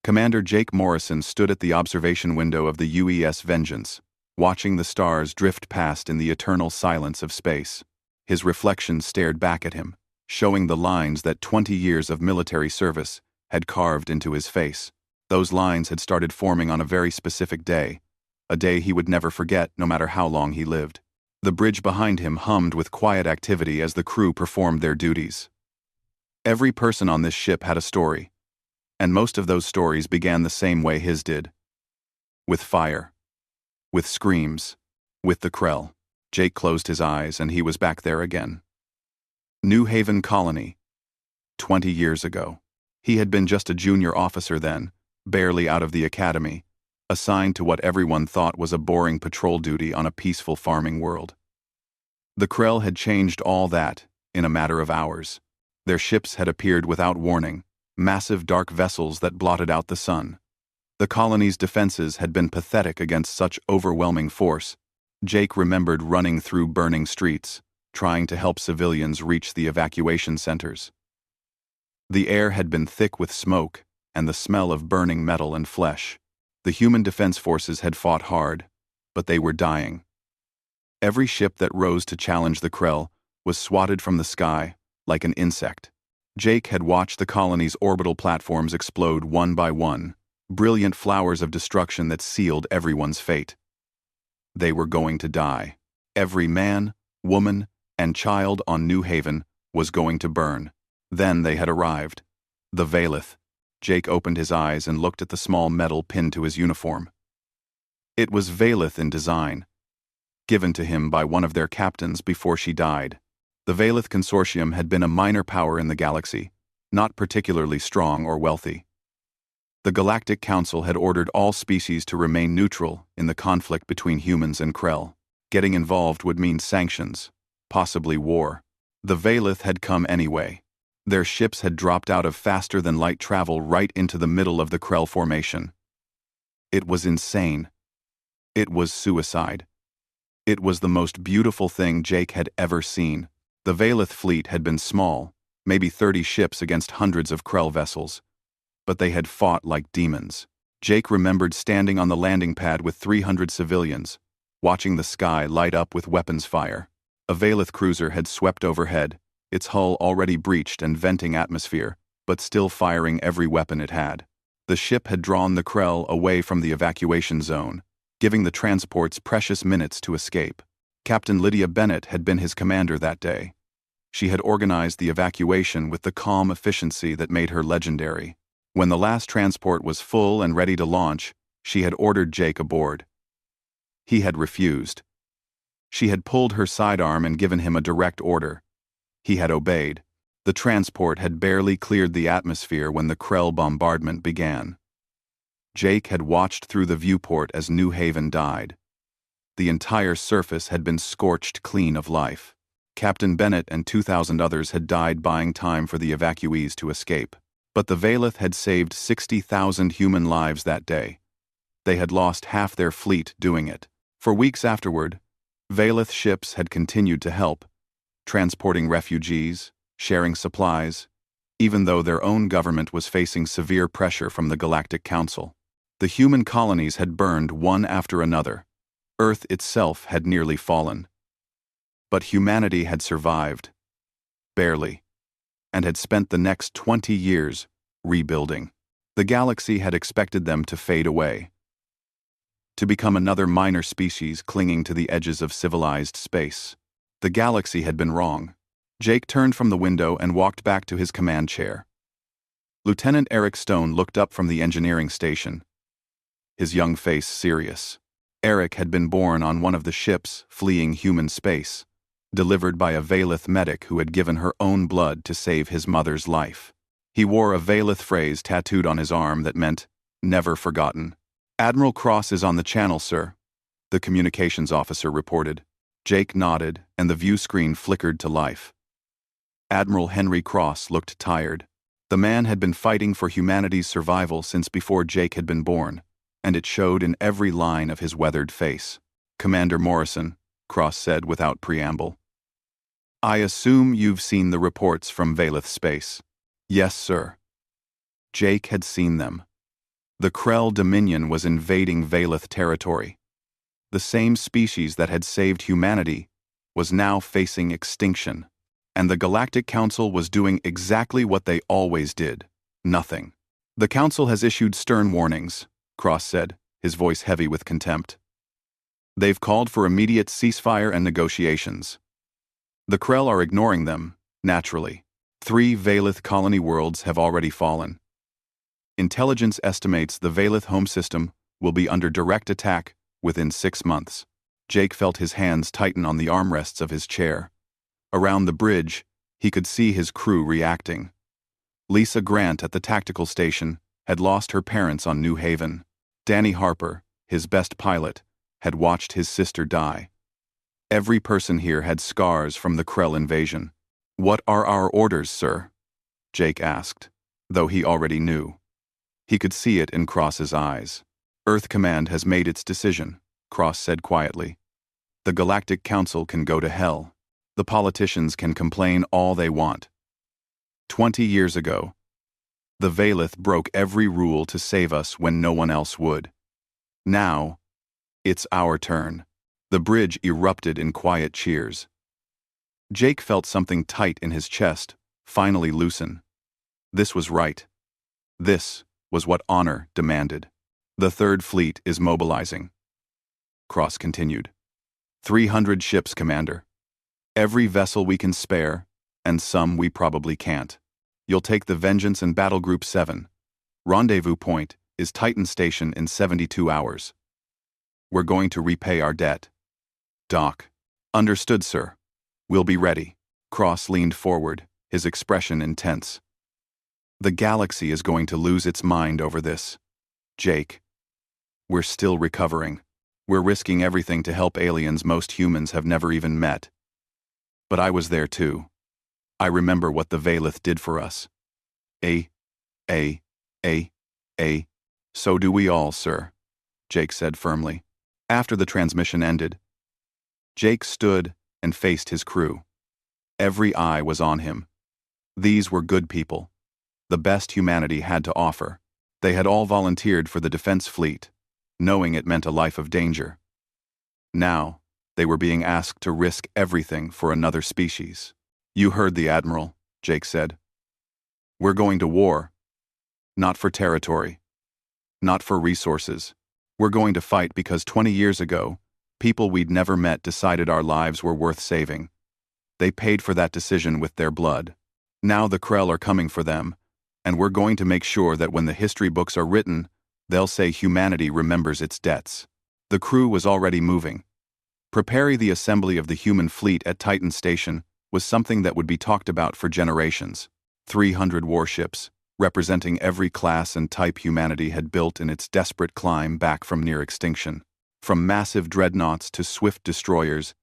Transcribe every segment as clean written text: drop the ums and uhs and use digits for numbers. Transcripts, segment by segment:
Commander Jake Morrison stood at the observation window of the UES Vengeance, watching the stars drift past in the eternal silence of space. His reflection stared back at him, showing the lines that 20 years of military service had carved into his face. Those lines had started forming on a very specific day, a day he would never forget no matter how long he lived. The bridge behind him hummed with quiet activity as the crew performed their duties. Every person on this ship had a story, and most of those stories began the same way his did. With fire. With screams. With the Krell. Jake closed his eyes and he was back there again. New Haven Colony. 20 years ago. He had been just a junior officer then, barely out of the academy, assigned to what everyone thought was a boring patrol duty on a peaceful farming world. The Krell had changed all that in a matter of hours. Their ships had appeared without warning, massive dark vessels that blotted out the sun. The colony's defenses had been pathetic against such overwhelming force. Jake remembered running through burning streets, trying to help civilians reach the evacuation centers. The air had been thick with smoke and the smell of burning metal and flesh. The human defense forces had fought hard, but they were dying. Every ship that rose to challenge the Krell was swatted from the sky like an insect. Jake had watched the colony's orbital platforms explode one by one, brilliant flowers of destruction that sealed everyone's fate. They were going to die. Every man, woman, and child on New Haven was going to burn. Then they had arrived. The Valeth. Jake opened his eyes and looked at the small medal pinned to his uniform. It was Valeth in design, given to him by one of their captains before she died. The Valeth Consortium had been a minor power in the galaxy, not particularly strong or wealthy. The Galactic Council had ordered all species to remain neutral in the conflict between humans and Krell. Getting involved would mean sanctions, possibly war. The Valeth had come anyway. Their ships had dropped out of faster-than-light travel right into the middle of the Krell formation. It was insane. It was suicide. It was the most beautiful thing Jake had ever seen. The Valeth fleet had been small, maybe 30 ships against hundreds of Krell vessels, but they had fought like demons. Jake remembered standing on the landing pad with 300 civilians, watching the sky light up with weapons fire. A Valeth cruiser had swept overhead, its hull already breached and venting atmosphere, but still firing every weapon it had. The ship had drawn the Krell away from the evacuation zone, giving the transports precious minutes to escape. Captain Lydia Bennett had been his commander that day. She had organized the evacuation with the calm efficiency that made her legendary. When the last transport was full and ready to launch, she had ordered Jake aboard. He had refused. She had pulled her sidearm and given him a direct order. He had obeyed. The transport had barely cleared the atmosphere when the Krell bombardment began. Jake had watched through the viewport as New Haven died. The entire surface had been scorched clean of life. Captain Bennett and 2,000 others had died buying time for the evacuees to escape. But the Valeth had saved 60,000 human lives that day. They had lost half their fleet doing it. For weeks afterward, Valeth ships had continued to help, transporting refugees, sharing supplies, even though their own government was facing severe pressure from the Galactic Council. The human colonies had burned one after another. Earth itself had nearly fallen. But humanity had survived. Barely. And had spent the next 20 years rebuilding. The galaxy had expected them to fade away, to become another minor species clinging to the edges of civilized space. The galaxy had been wrong. Jake turned from the window and walked back to his command chair. Lieutenant Eric Stone looked up from the engineering station, his young face serious. Eric had been born on one of the ships fleeing human space, delivered by a Valeth medic who had given her own blood to save his mother's life. He wore a Valeth phrase tattooed on his arm that meant, "Never forgotten." "Admiral Cross is on the channel, sir," the communications officer reported. Jake nodded, and the view screen flickered to life. Admiral Henry Cross looked tired. The man had been fighting for humanity's survival since before Jake had been born, and it showed in every line of his weathered face. "Commander Morrison," Cross said without preamble. "I assume you've seen the reports from Valeth Space." "Yes, sir." Jake had seen them. The Krell Dominion was invading Valeth territory. The same species that had saved humanity was now facing extinction, and the Galactic Council was doing exactly what they always did: nothing. "The Council has issued stern warnings," Cross said, his voice heavy with contempt. "They've called for immediate ceasefire and negotiations. The Krell are ignoring them, naturally. 3 Valeth colony worlds have already fallen. Intelligence estimates the Valeth home system will be under direct attack within 6 months. Jake felt his hands tighten on the armrests of his chair. Around the bridge, he could see his crew reacting. Lisa Grant at the tactical station had lost her parents on New Haven. Danny Harper, his best pilot, had watched his sister die. Every person here had scars from the Krell invasion. "What are our orders, sir?" Jake asked, though he already knew. He could see it in Cross's eyes. "Earth Command has made its decision," Cross said quietly. "The Galactic Council can go to hell. The politicians can complain all they want. 20 years ago, the Valeth broke every rule to save us when no one else would. Now, it's our turn." The bridge erupted in quiet cheers. Jake felt something tight in his chest finally loosen. This was right. This was what honor demanded. "The Third Fleet is mobilizing," Cross continued. 300 ships, Commander. Every vessel we can spare, and some we probably can't. You'll take the Vengeance and Battle Group 7. Rendezvous point is Titan Station in 72 hours. We're going to repay our debt." "Doc." "Understood, sir. We'll be ready." Cross leaned forward, his expression intense. "The galaxy is going to lose its mind over this. Jake. We're still recovering. We're risking everything to help aliens most humans have never even met. But I was there too. I remember what the Valeth did for us. A. So do we all, sir," Jake said firmly. After the transmission ended, Jake stood and faced his crew. Every eye was on him. These were good people, the best humanity had to offer. They had all volunteered for the defense fleet, knowing it meant a life of danger. Now, they were being asked to risk everything for another species. "You heard the Admiral," Jake said. "We're going to war. Not for territory. Not for resources. We're going to fight because 20 years ago, people we'd never met decided our lives were worth saving. They paid for that decision with their blood. Now the Krell are coming for them, and we're going to make sure that when the history books are written, they'll say humanity remembers its debts." The crew was already moving. Preparing the assembly of the human fleet at Titan Station was something that would be talked about for generations. 300 warships, representing every class and type humanity had built in its desperate climb back from near extinction. From massive dreadnoughts to swift destroyers,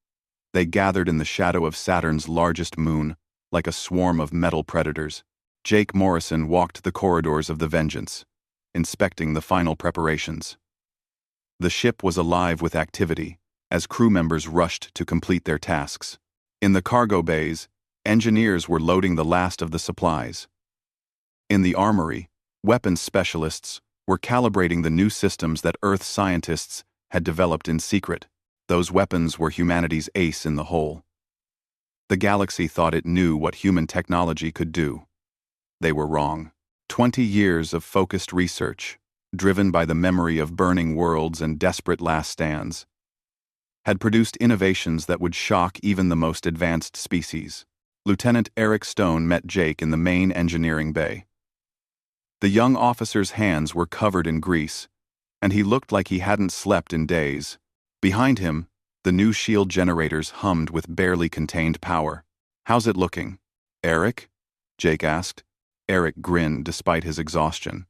they gathered in the shadow of Saturn's largest moon like a swarm of metal predators. Jake Morrison walked the corridors of the Vengeance, inspecting the final preparations. The ship was alive with activity as crew members rushed to complete their tasks. In the cargo bays, engineers were loading the last of the supplies. In the armory, weapons specialists were calibrating the new systems that Earth scientists had developed in secret. Those weapons were humanity's ace in the hole. The galaxy thought it knew what human technology could do. They were wrong. 20 years of focused research, driven by the memory of burning worlds and desperate last stands, had produced innovations that would shock even the most advanced species. Lieutenant Eric Stone met Jake in the main engineering bay. The young officer's hands were covered in grease, and he looked like he hadn't slept in days. Behind him, the new shield generators hummed with barely contained power. "How's it looking, Eric?" Jake asked. Eric grinned despite his exhaustion.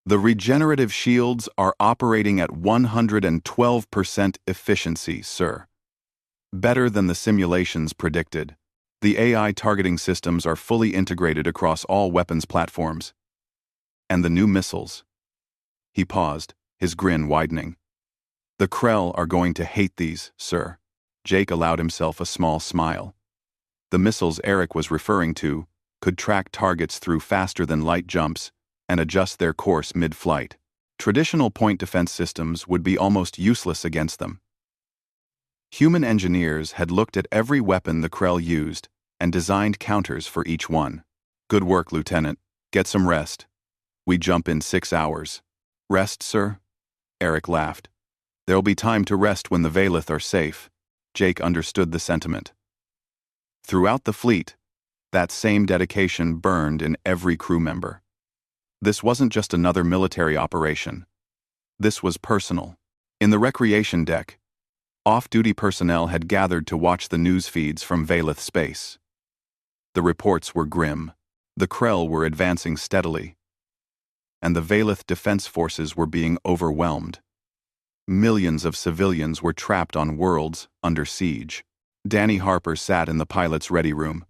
"The regenerative shields are operating at 112% efficiency, sir. Better than the simulations predicted. The AI targeting systems are fully integrated across all weapons platforms. And the new missiles." He paused, his grin widening. "The Krell are going to hate these, sir." Jake allowed himself a small smile. The missiles Eric was referring to could track targets through faster-than-light jumps and adjust their course mid-flight. Traditional point defense systems would be almost useless against them. Human engineers had looked at every weapon the Krell used and designed counters for each one. Good work, Lieutenant. Get some rest. We jump in 6 hours. Rest, sir? Eric laughed. There'll be time to rest when the Valith are safe. Jake understood the sentiment. Throughout the fleet, that same dedication burned in every crew member. This wasn't just another military operation. This was personal. In the recreation deck, off-duty personnel had gathered to watch the news feeds from Valith space. The reports were grim. The Krell were advancing steadily, and the Valith defense forces were being overwhelmed. Millions of civilians were trapped on worlds under siege. Danny Harper sat in the pilot's ready room,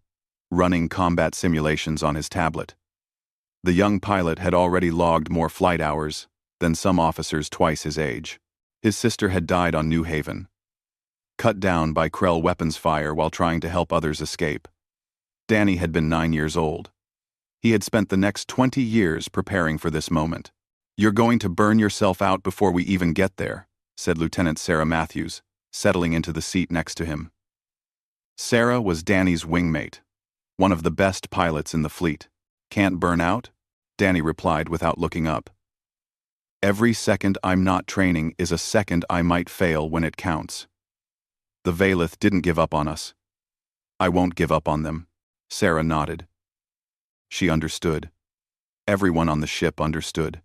running combat simulations on his tablet. The young pilot had already logged more flight hours than some officers twice his age. His sister had died on New Haven, cut down by Krell weapons fire while trying to help others escape. Danny had been 9 years old. He had spent the next 20 years preparing for this moment. "You're going to burn yourself out before we even get there," said Lieutenant Sarah Matthews, settling into the seat next to him. Sarah was Danny's wingmate, one of the best pilots in the fleet. "Can't burn out?" Danny replied without looking up. "Every second I'm not training is a second I might fail when it counts. The Valith didn't give up on us. I won't give up on them." Sarah nodded. She understood. Everyone on the ship understood.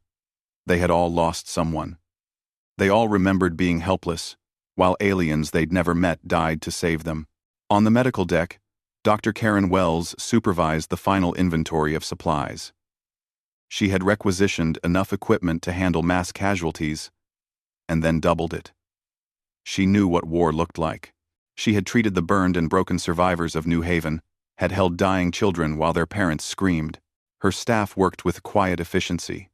They had all lost someone. They all remembered being helpless, while aliens they'd never met died to save them. On the medical deck, Dr. Karen Wells supervised the final inventory of supplies. She had requisitioned enough equipment to handle mass casualties, and then doubled it. She knew what war looked like. She had treated the burned and broken survivors of New Haven, had held dying children while their parents screamed. Her staff worked with quiet efficiency.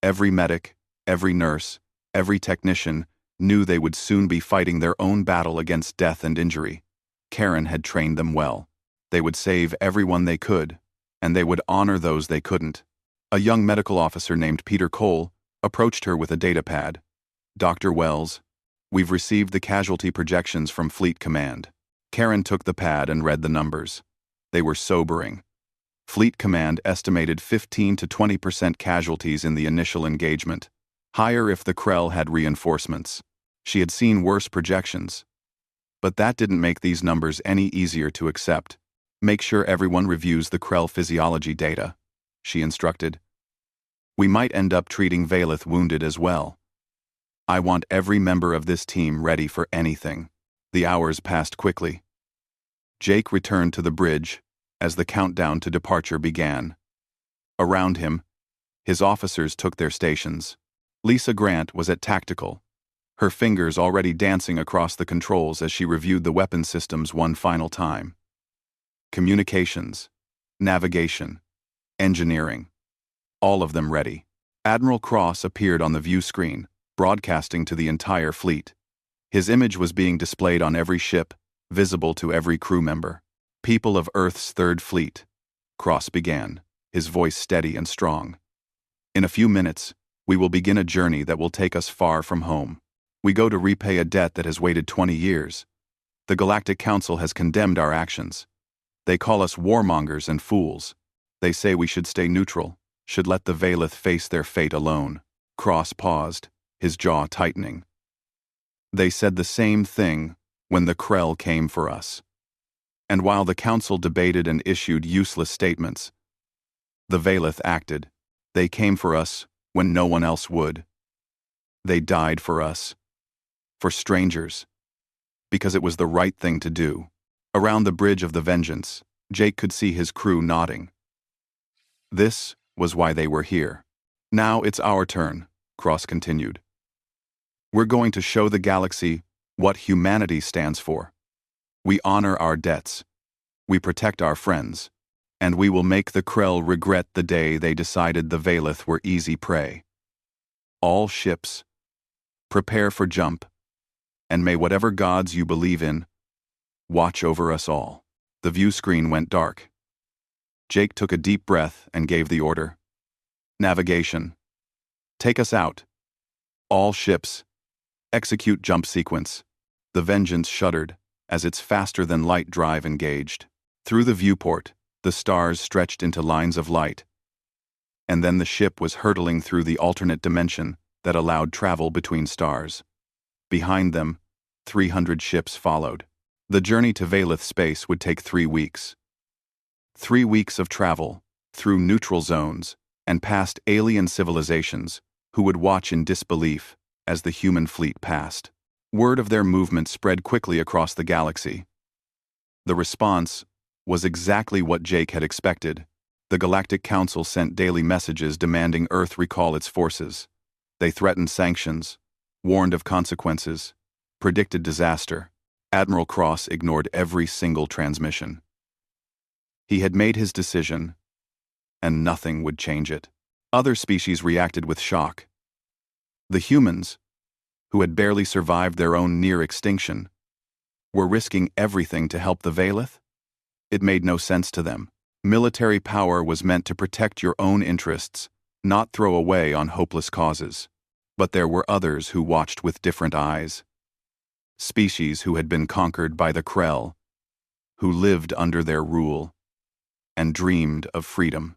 Every medic, every nurse, every technician knew they would soon be fighting their own battle against death and injury. Karen had trained them well. They would save everyone they could, and they would honor those they couldn't. A young medical officer named Peter Cole approached her with a data pad. "Dr. Wells, we've received the casualty projections from Fleet Command." Karen took the pad and read the numbers. They were sobering. Fleet Command estimated 15 to 20% casualties in the initial engagement, higher if the Krell had reinforcements. She had seen worse projections. But that didn't make these numbers any easier to accept. "Make sure everyone reviews the Krell physiology data," she instructed. "We might end up treating Valith wounded as well. I want every member of this team ready for anything." The hours passed quickly. Jake returned to the bridge as the countdown to departure began. Around him, his officers took their stations. Lisa Grant was at tactical, her fingers already dancing across the controls as she reviewed the weapon systems one final time. Communications, navigation, engineering, all of them ready. Admiral Cross appeared on the view screen, broadcasting to the entire fleet. His image was being displayed on every ship, visible to every crew member. "People of Earth's Third Fleet," Cross began, his voice steady and strong. "In a few minutes, we will begin a journey that will take us far from home. We go to repay a debt that has waited 20 years. The Galactic Council has condemned our actions. They call us warmongers and fools. They say we should stay neutral, should let the Valith face their fate alone." Cross paused, his jaw tightening. "They said the same thing when the Krell came for us. And while the Council debated and issued useless statements, the Valith acted. They came for us when no one else would. They died for us. For strangers. Because it was the right thing to do." Around the bridge of the Vengeance, Jake could see his crew nodding. This was why they were here. "Now it's our turn," Cross continued. "We're going to show the galaxy what humanity stands for. We honor our debts. We protect our friends. And we will make the Krell regret the day they decided the Valith were easy prey. All ships, prepare for jump, and may whatever gods you believe in watch over us all." The view screen went dark. Jake took a deep breath and gave the order. "Navigation. Take us out. All ships, execute jump sequence. The Vengeance shuddered as its faster-than-light drive engaged. Through the viewport, the stars stretched into lines of light, and then the ship was hurtling through the alternate dimension that allowed travel between stars. Behind them, 300 ships followed. The journey to Valeth space would take 3 weeks. 3 weeks of travel, through neutral zones, and past alien civilizations, who would watch in disbelief as the human fleet passed. Word of their movement spread quickly across the galaxy. The response was exactly what Jake had expected. The Galactic Council sent daily messages demanding Earth recall its forces. They threatened sanctions, warned of consequences, predicted disaster. Admiral Cross ignored every single transmission. He had made his decision, and nothing would change it. Other species reacted with shock. The humans, who had barely survived their own near extinction, were risking everything to help the Valeth? It made no sense to them. Military power was meant to protect your own interests, not throw away on hopeless causes. But there were others who watched with different eyes. Species who had been conquered by the Krell, who lived under their rule, and dreamed of freedom.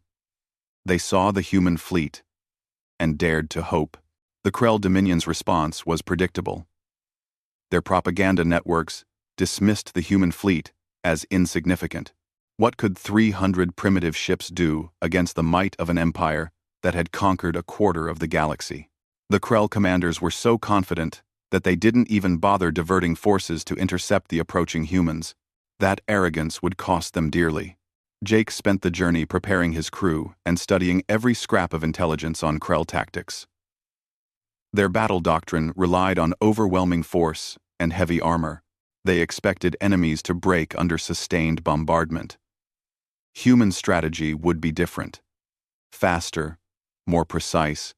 They saw the human fleet, and dared to hope. The Krell Dominion's response was predictable. Their propaganda networks dismissed the human fleet as insignificant. What could 300 primitive ships do against the might of an empire that had conquered a quarter of the galaxy? The Krell commanders were so confident that they didn't even bother diverting forces to intercept the approaching humans. That arrogance would cost them dearly. Jake spent the journey preparing his crew and studying every scrap of intelligence on Krell tactics. Their battle doctrine relied on overwhelming force and heavy armor. They expected enemies to break under sustained bombardment. Human strategy would be different. Faster, more precise,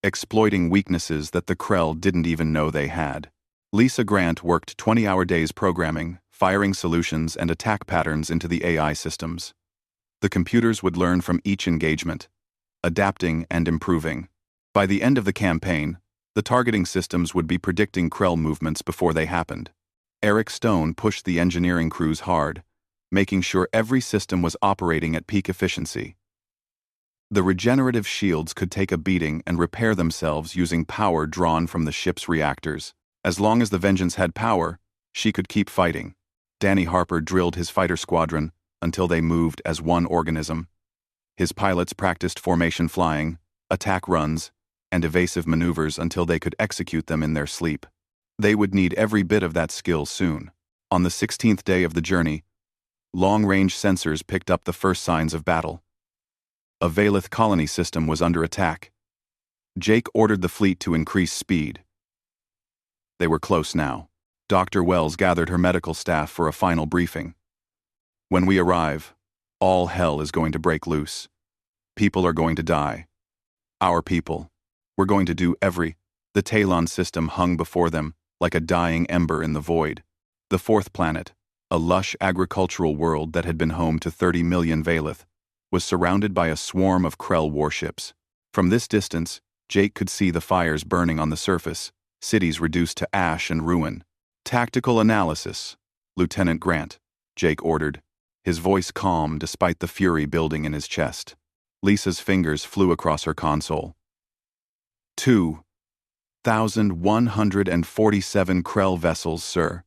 exploiting weaknesses that the Krell didn't even know they had. Lisa Grant worked 20-hour days programming, firing solutions and attack patterns into the AI systems. The computers would learn from each engagement, adapting and improving. By the end of the campaign, the targeting systems would be predicting Krell movements before they happened. Eric Stone pushed the engineering crews hard, making sure every system was operating at peak efficiency. The regenerative shields could take a beating and repair themselves using power drawn from the ship's reactors. As long as the Vengeance had power, she could keep fighting. Danny Harper drilled his fighter squadron until they moved as one organism. His pilots practiced formation flying, attack runs, and evasive maneuvers until they could execute them in their sleep. They would need every bit of that skill soon. On the 16th day of the journey, long-range sensors picked up the first signs of battle. A Valeth colony system was under attack. Jake ordered the fleet to increase speed. They were close now. Dr. Wells gathered her medical staff for a final briefing. When we arrive, all hell is going to break loose. People are going to die. Our people. We're going to do The Talon system hung before them like a dying ember in the void. The fourth planet, a lush agricultural world that had been home to 30 million Valeth, was surrounded by a swarm of Krell warships. From this distance, Jake could see the fires burning on the surface, cities reduced to ash and ruin. Tactical analysis, Lieutenant Grant, Jake ordered, his voice calm despite the fury building in his chest. Lisa's fingers flew across her console. 2,147 Krell vessels, sir.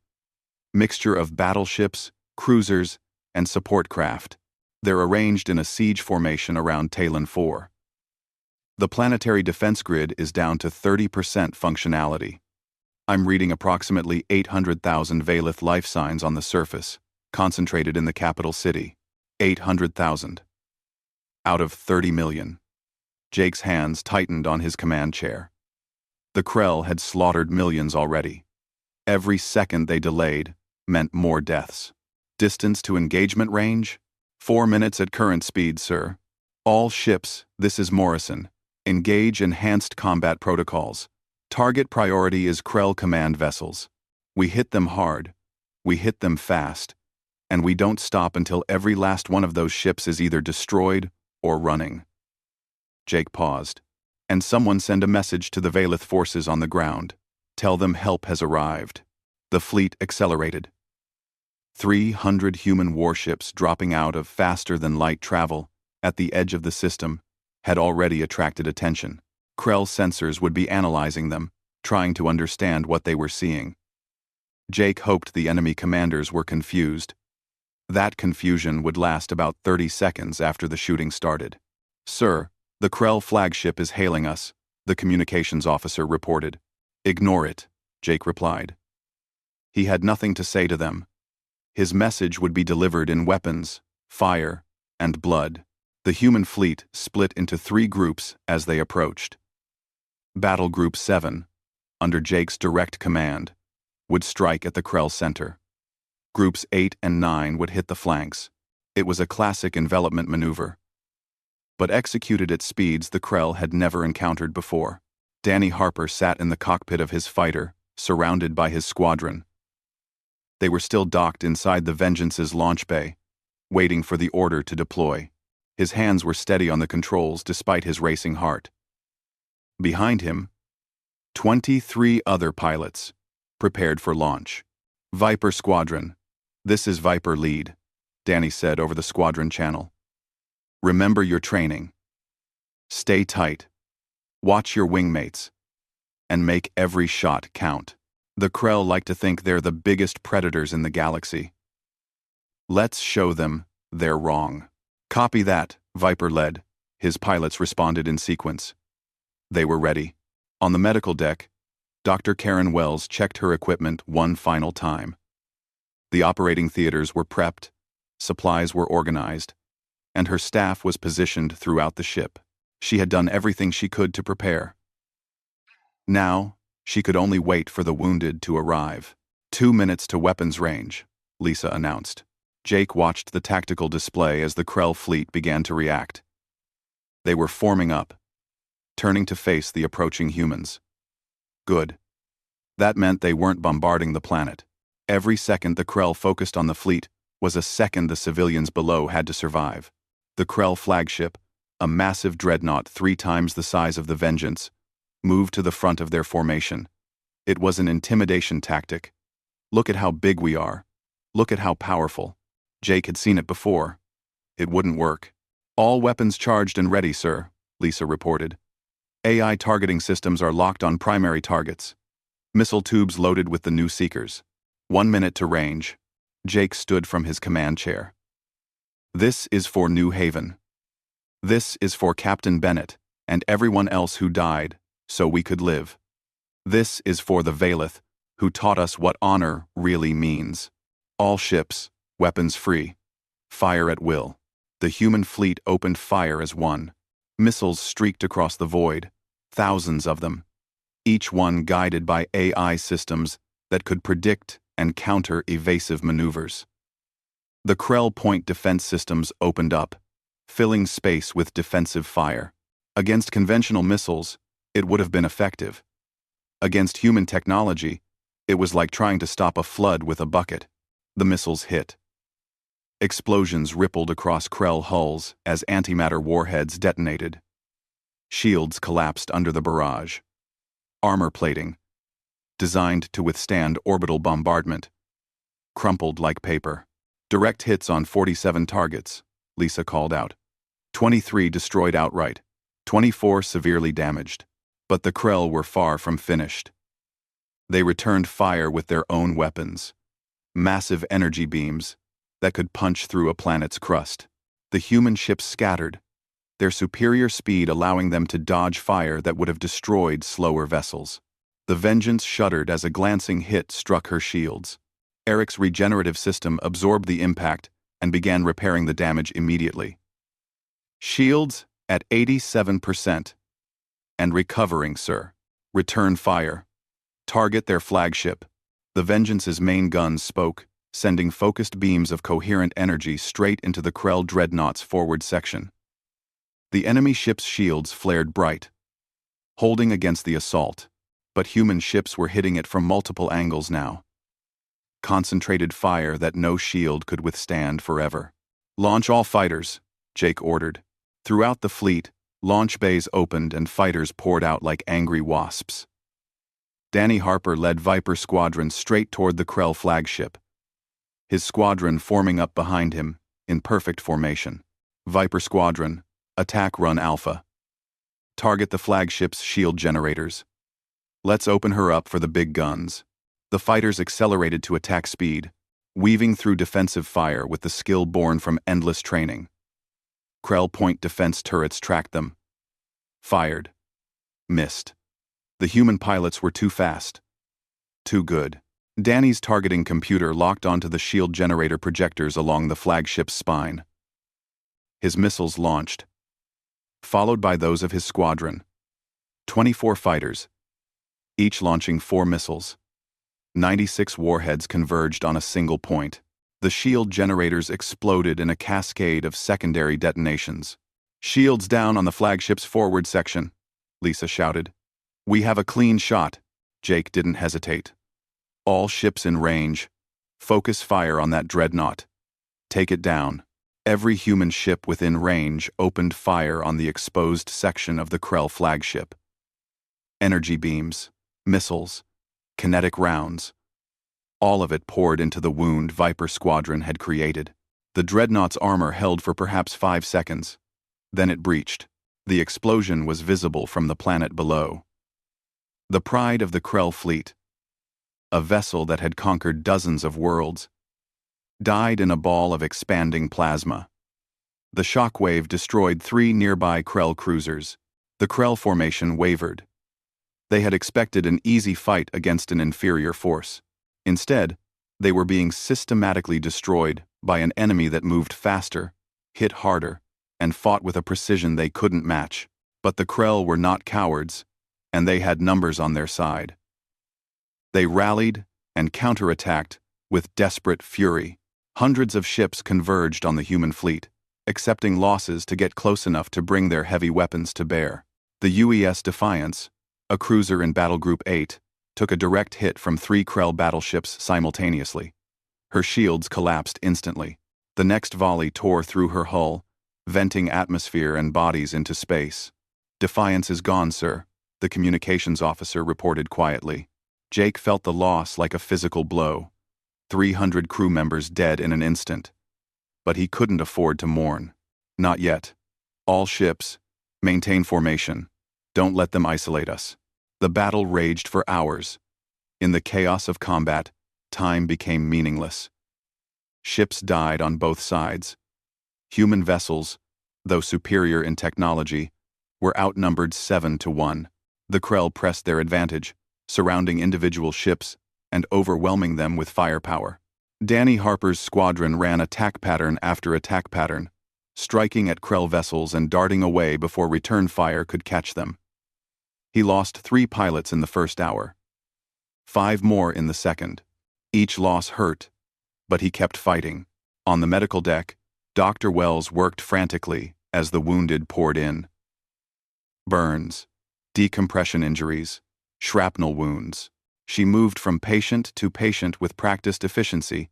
Mixture of battleships, cruisers, and support craft. They're arranged in a siege formation around Talon 4. The planetary defense grid is down to 30% functionality. I'm reading approximately 800,000 Valeth life signs on the surface, concentrated in the capital city. 800,000. Out of 30 million. Jake's hands tightened on his command chair. The Krell had slaughtered millions already. Every second they delayed meant more deaths. Distance to engagement range? 4 minutes at current speed, sir. All ships, this is Morrison. Engage enhanced combat protocols. Target priority is Krell command vessels. We hit them hard. We hit them fast. And we don't stop until every last one of those ships is either destroyed or running. Jake paused. And someone send a message to the Valith forces on the ground. Tell them help has arrived. The fleet accelerated. 300 human warships dropping out of faster-than-light travel at the edge of the system had already attracted attention. Krell sensors would be analyzing them, trying to understand what they were seeing. Jake hoped the enemy commanders were confused. That confusion would last about 30 seconds after the shooting started. "Sir, the Krell flagship is hailing us," the communications officer reported. "Ignore it," Jake replied. He had nothing to say to them. His message would be delivered in weapons, fire, and blood. The human fleet split into 3 groups as they approached. Battle Group 7, under Jake's direct command, would strike at the Krell center. Groups 8 and 9 would hit the flanks. It was a classic envelopment maneuver, but executed at speeds the Krell had never encountered before. Danny Harper sat in the cockpit of his fighter, surrounded by his squadron. They were still docked inside the Vengeance's launch bay, waiting for the order to deploy. His hands were steady on the controls despite his racing heart. Behind him, 23 other pilots, prepared for launch. "Viper Squadron, this is Viper Lead," Danny said over the squadron channel. "Remember your training. Stay tight. Watch your wingmates. And make every shot count." The Krell like to think they're the biggest predators in the galaxy. "Let's show them they're wrong." "Copy that," Viper led. His pilots responded in sequence. They were ready. On the medical deck, Dr. Karen Wells checked her equipment one final time. The operating theaters were prepped, supplies were organized, and her staff was positioned throughout the ship. She had done everything she could to prepare. Now, she could only wait for the wounded to arrive. 2 minutes to weapons range, Lisa announced. Jake watched the tactical display as the Krell fleet began to react. They were forming up, turning to face the approaching humans. Good. That meant they weren't bombarding the planet. Every second the Krell focused on the fleet was a second the civilians below had to survive. The Krell flagship, a massive dreadnought 3 times the size of the Vengeance, moved to the front of their formation. It was an intimidation tactic. "Look at how big we are. Look at how powerful." Jake had seen it before. It wouldn't work. "All weapons charged and ready, sir," Lisa reported. "AI targeting systems are locked on primary targets. Missile tubes loaded with the new seekers. 1 minute to range." Jake stood from his command chair. "This is for New Haven. This is for Captain Bennett and everyone else who died so we could live. This is for the Valith, who taught us what honor really means. All ships, weapons free. Fire at will." The human fleet opened fire as one. Missiles streaked across the void, thousands of them, each one guided by AI systems that could predict and counter evasive maneuvers. The Krell point defense systems opened up, filling space with defensive fire. Against conventional missiles, it would have been effective. Against human technology, it was like trying to stop a flood with a bucket. The missiles hit. Explosions rippled across Krell hulls as antimatter warheads detonated. Shields collapsed under the barrage. Armor plating, designed to withstand orbital bombardment, crumpled like paper. "Direct hits on 47 targets," Lisa called out. 23 destroyed outright, 24 severely damaged. But the Krell were far from finished. They returned fire with their own weapons. Massive energy beams that could punch through a planet's crust. The human ships scattered, their superior speed allowing them to dodge fire that would have destroyed slower vessels. The Vengeance shuddered as a glancing hit struck her shields. Eric's regenerative system absorbed the impact and began repairing the damage immediately. "Shields at 87%. And recovering, sir. Return fire. Target their flagship." The Vengeance's main guns spoke, sending focused beams of coherent energy straight into the Krell dreadnought's forward section. The enemy ship's shields flared bright, holding against the assault, but human ships were hitting it from multiple angles now. Concentrated fire that no shield could withstand forever. "Launch all fighters," Jake ordered. Throughout the fleet, Launch bays opened and fighters poured out like angry wasps. Danny Harper led Viper Squadron straight toward the Krell flagship, his squadron forming up behind him, in perfect formation. Viper Squadron, attack run Alpha. Target the flagship's shield generators. Let's open her up for the big guns. The fighters accelerated to attack speed, weaving through defensive fire with the skill born from endless training. Krell point defense turrets tracked them. Fired. Missed. The human pilots were too fast. Too good. Danny's targeting computer locked onto the shield generator projectors along the flagship's spine. His missiles launched, followed by those of his squadron. 24 fighters, each launching 4 missiles. 96 warheads converged on a single point. The shield generators exploded in a cascade of secondary detonations. "Shields down on the flagship's forward section," Lisa shouted. "We have a clean shot." Jake didn't hesitate. "All ships in range. Focus fire on that dreadnought. Take it down." Every human ship within range opened fire on the exposed section of the Krell flagship. Energy beams, missiles, kinetic rounds. All of it poured into the wound Viper Squadron had created. The dreadnought's armor held for perhaps 5 seconds. Then it breached. The explosion was visible from the planet below. The pride of the Krell fleet, a vessel that had conquered dozens of worlds, died in a ball of expanding plasma. The shockwave destroyed 3 nearby Krell cruisers. The Krell formation wavered. They had expected an easy fight against an inferior force. Instead, they were being systematically destroyed by an enemy that moved faster, hit harder, and fought with a precision they couldn't match. But the Krell were not cowards, and they had numbers on their side. They rallied and counterattacked with desperate fury. Hundreds of ships converged on the human fleet, accepting losses to get close enough to bring their heavy weapons to bear. The UES Defiance, a cruiser in Battle Group 8, took a direct hit from 3 Krell battleships simultaneously. Her shields collapsed instantly. The next volley tore through her hull, venting atmosphere and bodies into space. "Defiance is gone, sir," the communications officer reported quietly. Jake felt the loss like a physical blow. 300 crew members dead in an instant. But he couldn't afford to mourn. Not yet. "All ships, maintain formation. Don't let them isolate us." The battle raged for hours. In the chaos of combat, time became meaningless. Ships died on both sides. Human vessels, though superior in technology, were outnumbered 7 to 1. The Krell pressed their advantage, surrounding individual ships and overwhelming them with firepower. Danny Harper's squadron ran attack pattern after attack pattern, striking at Krell vessels and darting away before return fire could catch them. He lost 3 pilots in the first hour, 5 more in the second. Each loss hurt, but he kept fighting. On the medical deck, Dr. Wells worked frantically as the wounded poured in. Burns, decompression injuries, shrapnel wounds. She moved from patient to patient with practiced efficiency,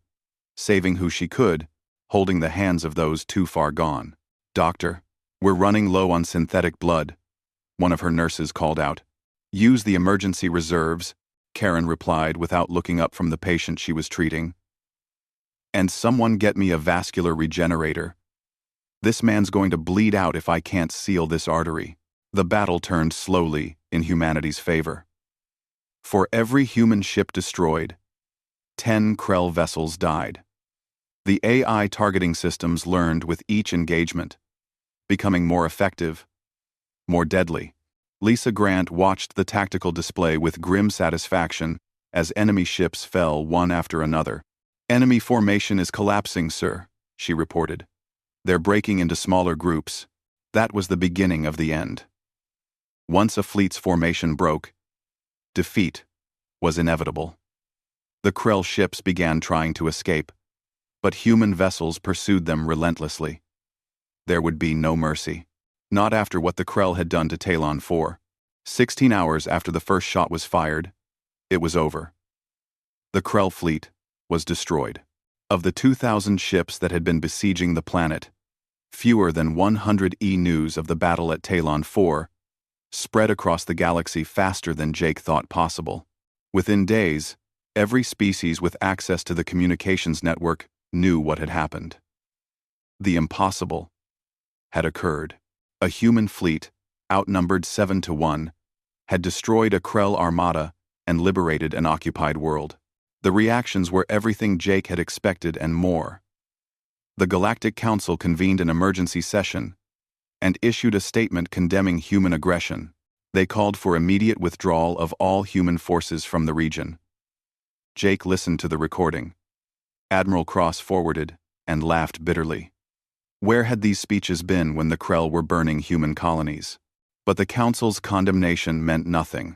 saving who she could, holding the hands of those too far gone. "Doctor, we're running low on synthetic blood," one of her nurses called out. "Use the emergency reserves," Karen replied without looking up from the patient she was treating. "And someone get me a vascular regenerator. This man's going to bleed out if I can't seal this artery." The battle turned slowly in humanity's favor. For every human ship destroyed, 10 Krell vessels died. The AI targeting systems learned with each engagement, becoming more effective, more deadly. Lisa Grant watched the tactical display with grim satisfaction as enemy ships fell one after another. "Enemy formation is collapsing, sir," she reported. "They're breaking into smaller groups." That was the beginning of the end. Once a fleet's formation broke, defeat was inevitable. The Krell ships began trying to escape, but human vessels pursued them relentlessly. There would be no mercy. Not after what the Krell had done to Talon 4. 16 hours after the first shot was fired, it was over. The Krell fleet was destroyed. Of the 2,000 ships that had been besieging the planet, Fewer than 100 news of the battle at Talon 4 spread across the galaxy faster than Jake thought possible. Within days, every species with access to the communications network knew what had happened. The impossible had occurred. A human fleet, outnumbered 7-1, had destroyed a Krell armada and liberated an occupied world. The reactions were everything Jake had expected and more. The Galactic Council convened an emergency session and issued a statement condemning human aggression. They called for immediate withdrawal of all human forces from the region. Jake listened to the recording. Admiral Cross forwarded and laughed bitterly. Where had these speeches been when the Krell were burning human colonies? But the Council's condemnation meant nothing.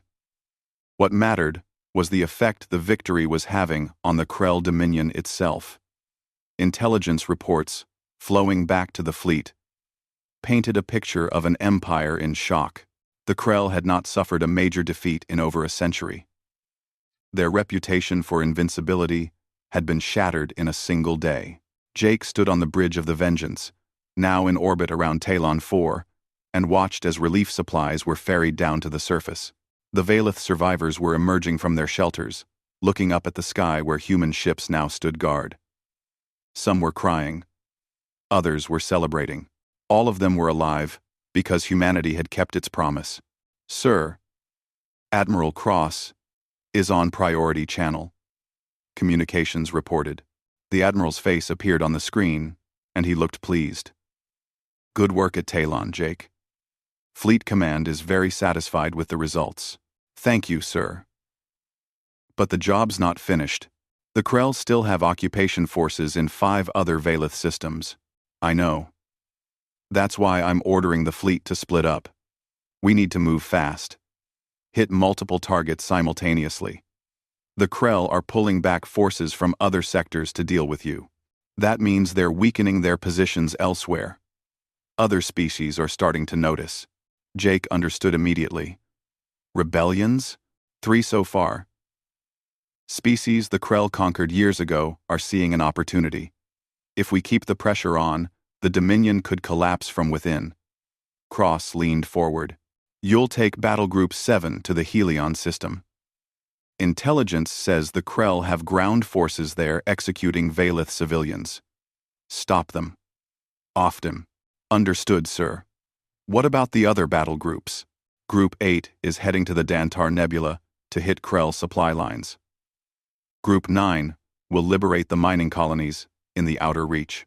What mattered was the effect the victory was having on the Krell Dominion itself. Intelligence reports, flowing back to the fleet, painted a picture of an empire in shock. The Krell had not suffered a major defeat in over a century. Their reputation for invincibility had been shattered in a single day. Jake stood on the bridge of the Vengeance, now in orbit around Talon 4, and watched as relief supplies were ferried down to the surface. The Valeth survivors were emerging from their shelters, looking up at the sky where human ships now stood guard. Some were crying. Others were celebrating. All of them were alive, because humanity had kept its promise. Sir, Admiral Cross is on priority channel. Communications reported. The Admiral's face appeared on the screen, and he looked pleased. Good work at Talon, Jake. Fleet Command is very satisfied with the results. Thank you, sir. But the job's not finished. The Krell still have occupation forces in 5 other Valeth systems. I know. That's why I'm ordering the fleet to split up. We need to move fast. Hit multiple targets simultaneously. The Krell are pulling back forces from other sectors to deal with you. That means they're weakening their positions elsewhere. Other species are starting to notice. Jake understood immediately. Rebellions? 3 so far. Species the Krell conquered years ago are seeing an opportunity. If we keep the pressure on, the Dominion could collapse from within. Cross leaned forward. You'll take Battle Group 7 to the Helion system. Intelligence says the Krell have ground forces there executing Valeth civilians. Stop them. Off them. Understood, sir. What about the other battle groups? Group 8 is heading to the Dantar Nebula to hit Krell supply lines. Group 9 will liberate the mining colonies in the Outer Reach.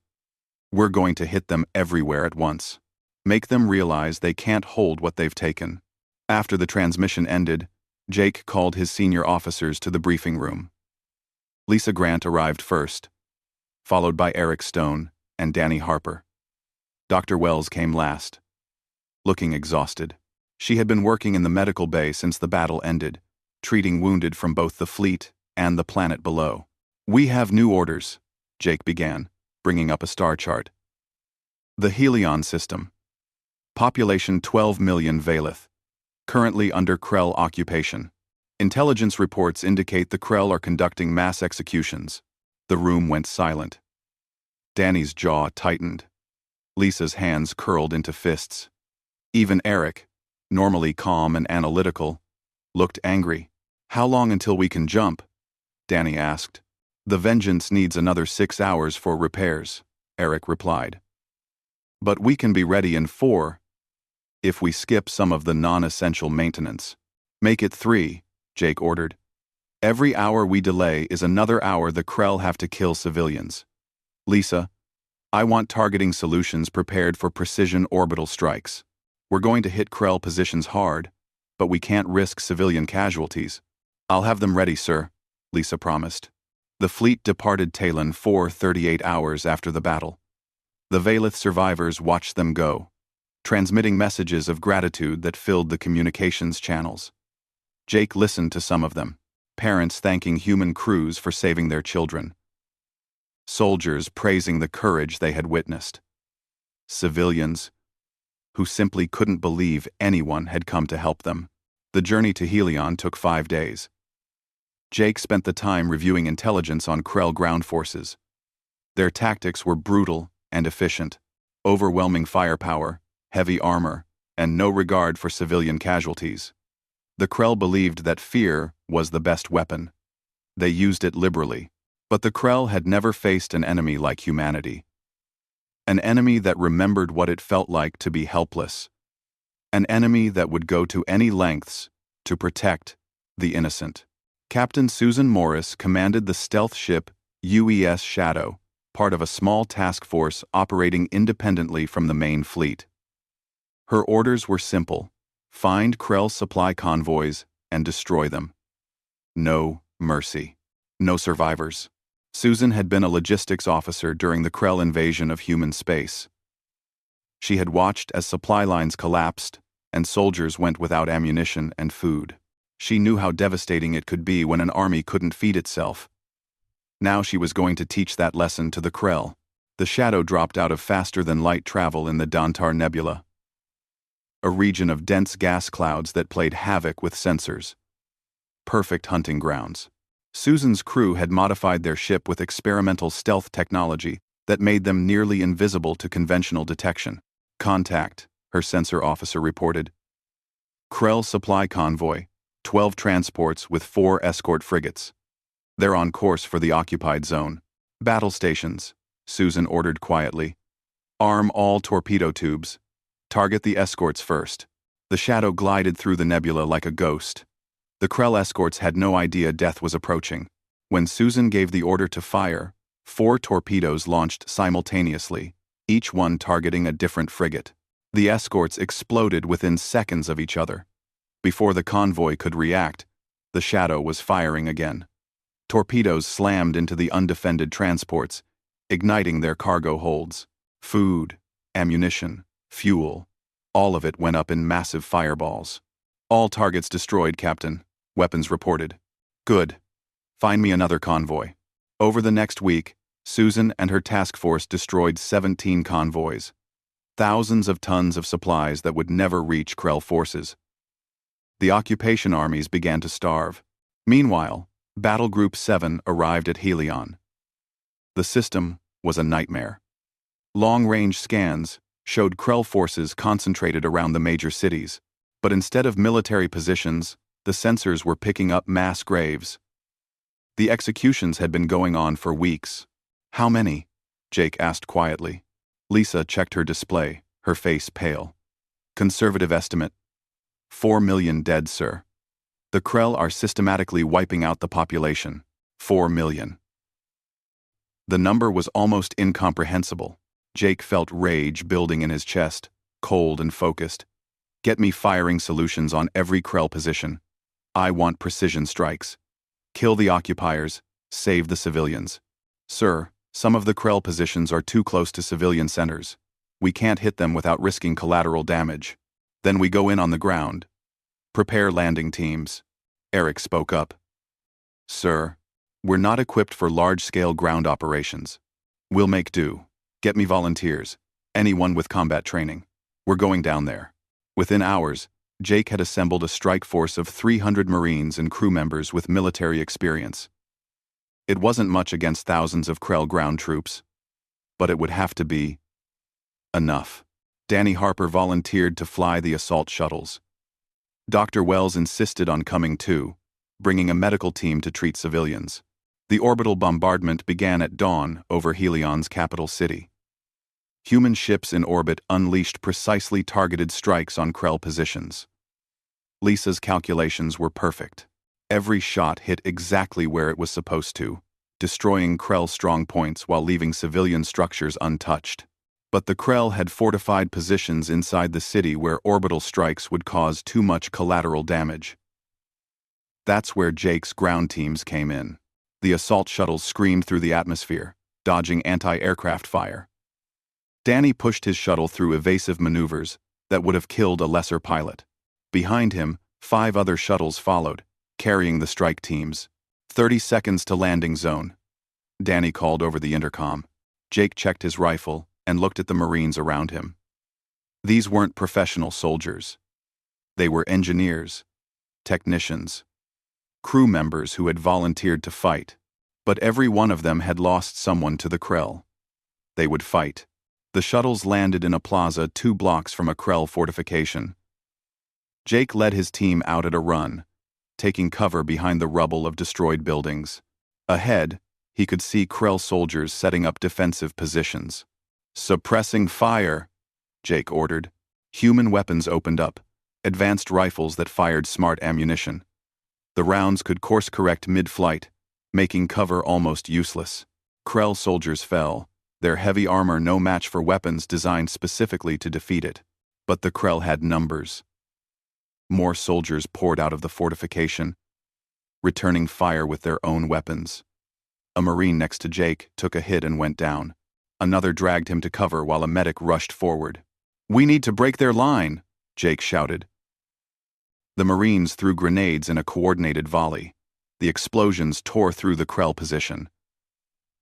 We're going to hit them everywhere at once. Make them realize they can't hold what they've taken. After the transmission ended, Jake called his senior officers to the briefing room. Lisa Grant arrived first, followed by Eric Stone and Danny Harper. Dr. Wells came last, looking exhausted. She had been working in the medical bay since the battle ended, treating wounded from both the fleet and the planet below. We have new orders, Jake began, bringing up a star chart. The Helion system. Population 12 million Valeth. Currently under Krell occupation. Intelligence reports indicate the Krell are conducting mass executions. The room went silent. Danny's jaw tightened. Lisa's hands curled into fists. Even Eric, normally calm and analytical, looked angry. How long until we can jump? Danny asked. The Vengeance needs another 6 hours for repairs, Eric replied. But we can be ready in 4, if we skip some of the non-essential maintenance. Make it 3, Jake ordered. Every hour we delay is another hour the Krell have to kill civilians. Lisa, I want targeting solutions prepared for precision orbital strikes. We're going to hit Krell positions hard, but we can't risk civilian casualties. I'll have them ready, sir, Lisa promised. The fleet departed Talon 38 hours after the battle. The Valeth survivors watched them go, transmitting messages of gratitude that filled the communications channels. Jake listened to some of them, parents thanking human crews for saving their children. Soldiers praising the courage they had witnessed. Civilians who simply couldn't believe anyone had come to help them. The journey to Helion took 5 days. Jake spent the time reviewing intelligence on Krell ground forces. Their tactics were brutal and efficient. overwhelming firepower, heavy armor, and no regard for civilian casualties. The Krell believed that fear was the best weapon. They used it liberally. But the Krell had never faced an enemy like humanity. An enemy that remembered what it felt like to be helpless. An enemy that would go to any lengths to protect the innocent. Captain Susan Morris commanded the stealth ship UES Shadow, part of a small task force operating independently from the main fleet. Her orders were simple: find Krell supply convoys and destroy them. No mercy. No survivors. Susan had been a logistics officer during the Krell invasion of human space. She had watched as supply lines collapsed and soldiers went without ammunition and food. She knew how devastating it could be when an army couldn't feed itself. Now she was going to teach that lesson to the Krell. The Shadow dropped out of faster-than-light travel in the Dantar Nebula, a region of dense gas clouds that played havoc with sensors. Perfect hunting grounds. Susan's crew had modified their ship with experimental stealth technology that made them nearly invisible to conventional detection. Contact, her sensor officer reported. Krell supply convoy, 12 transports with 4 escort frigates. They're on course for the occupied zone. Battle stations, Susan ordered quietly. Arm all torpedo tubes. Target the escorts first. The Shadow glided through the nebula like a ghost. The Krell escorts had no idea death was approaching. When Susan gave the order to fire, 4 torpedoes launched simultaneously, each one targeting a different frigate. The escorts exploded within seconds of each other. Before the convoy could react, the Shadow was firing again. Torpedoes slammed into the undefended transports, igniting their cargo holds. Food, ammunition, fuel, all of it went up in massive fireballs. All targets destroyed, Captain. Weapons reported. Good. Find me another convoy. Over the next week, Susan and her task force destroyed 17 convoys. Thousands of tons of supplies that would never reach Krell forces. The occupation armies began to starve. Meanwhile, Battle Group 7 arrived at Helion. The system was a nightmare. Long-range scans showed Krell forces concentrated around the major cities, but instead of military positions, the sensors were picking up mass graves. The executions had been going on for weeks. How many? Jake asked quietly. Lisa checked her display, her face pale. Conservative estimate: 4 million dead, sir. The Krell are systematically wiping out the population. 4 million. The number was almost incomprehensible. Jake felt rage building in his chest, cold and focused. Get me firing solutions on every Krell position. I want precision strikes. Kill the occupiers, save the civilians. Sir, some of the Krell positions are too close to civilian centers. We can't hit them without risking collateral damage. Then we go in on the ground. Prepare landing teams. Eric spoke up. Sir, we're not equipped for large-scale ground operations. We'll make do. Get me volunteers. Anyone with combat training. We're going down there. Within hours, Jake had assembled a strike force of 300 Marines and crew members with military experience. It wasn't much against thousands of Krell ground troops, but it would have to be enough. Danny Harper volunteered to fly the assault shuttles. Dr. Wells insisted on coming too, bringing a medical team to treat civilians. The orbital bombardment began at dawn over Helion's capital city. Human ships in orbit unleashed precisely targeted strikes on Krell positions. Lisa's calculations were perfect. Every shot hit exactly where it was supposed to, destroying Krell strong points while leaving civilian structures untouched. But the Krell had fortified positions inside the city where orbital strikes would cause too much collateral damage. That's where Jake's ground teams came in. The assault shuttles screamed through the atmosphere, dodging anti-aircraft fire. Danny pushed his shuttle through evasive maneuvers that would have killed a lesser pilot. Behind him, 5 other shuttles followed, carrying the strike teams. 30 seconds to landing zone. Danny called over the intercom. Jake checked his rifle and looked at the Marines around him. These weren't professional soldiers. They were engineers, technicians, crew members who had volunteered to fight, but every one of them had lost someone to the Krell. They would fight, The shuttles landed in a plaza 2 blocks from a Krell fortification. Jake led his team out at a run, taking cover behind the rubble of destroyed buildings. Ahead, he could see Krell soldiers setting up defensive positions. "Suppressing fire," Jake ordered. Human weapons opened up, advanced rifles that fired smart ammunition. The rounds could course-correct mid-flight, making cover almost useless. Krell soldiers fell, their heavy armor no match for weapons designed specifically to defeat it. But the Krell had numbers. More soldiers poured out of the fortification, returning fire with their own weapons. A Marine next to Jake took a hit and went down. Another dragged him to cover while a medic rushed forward. "We need to break their line," Jake shouted. The Marines threw grenades in a coordinated volley. The explosions tore through the Krell position.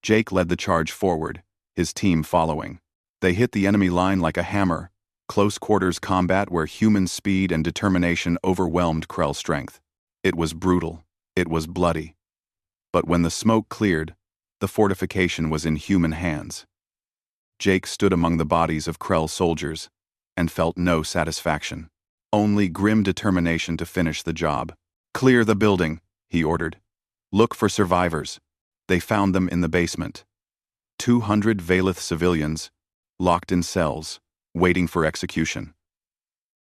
Jake led the charge forward, his team following. They hit the enemy line like a hammer, close-quarters combat where human speed and determination overwhelmed Krell strength. It was brutal. It was bloody. But when the smoke cleared, the fortification was in human hands. Jake stood among the bodies of Krell soldiers and felt no satisfaction. Only grim determination to finish the job. "Clear the building," he ordered. "Look for survivors." They found them in the basement. 200 Valith civilians, locked in cells, waiting for execution.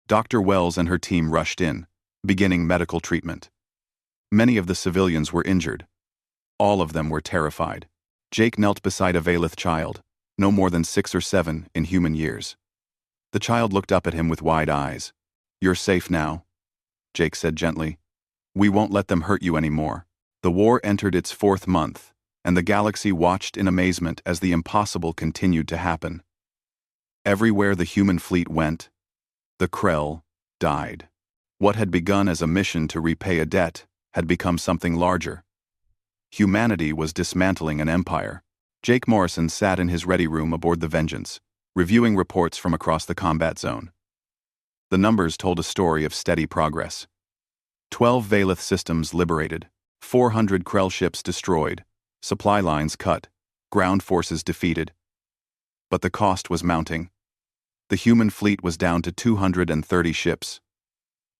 Dr. Wells and her team rushed in, beginning medical treatment. Many of the civilians were injured. All of them were terrified. Jake knelt beside a Valith child, no more than 6 or 7 in human years. The child looked up at him with wide eyes. "You're safe now," Jake said gently. "We won't let them hurt you anymore." The war entered its 4th month, and the galaxy watched in amazement as the impossible continued to happen. Everywhere the human fleet went, the Krell died. What had begun as a mission to repay a debt had become something larger. Humanity was dismantling an empire. Jake Morrison sat in his ready room aboard the Vengeance, reviewing reports from across the combat zone. The numbers told a story of steady progress. 12 Valith systems liberated, 400 Krell ships destroyed, supply lines cut, ground forces defeated. But the cost was mounting. The human fleet was down to 230 ships.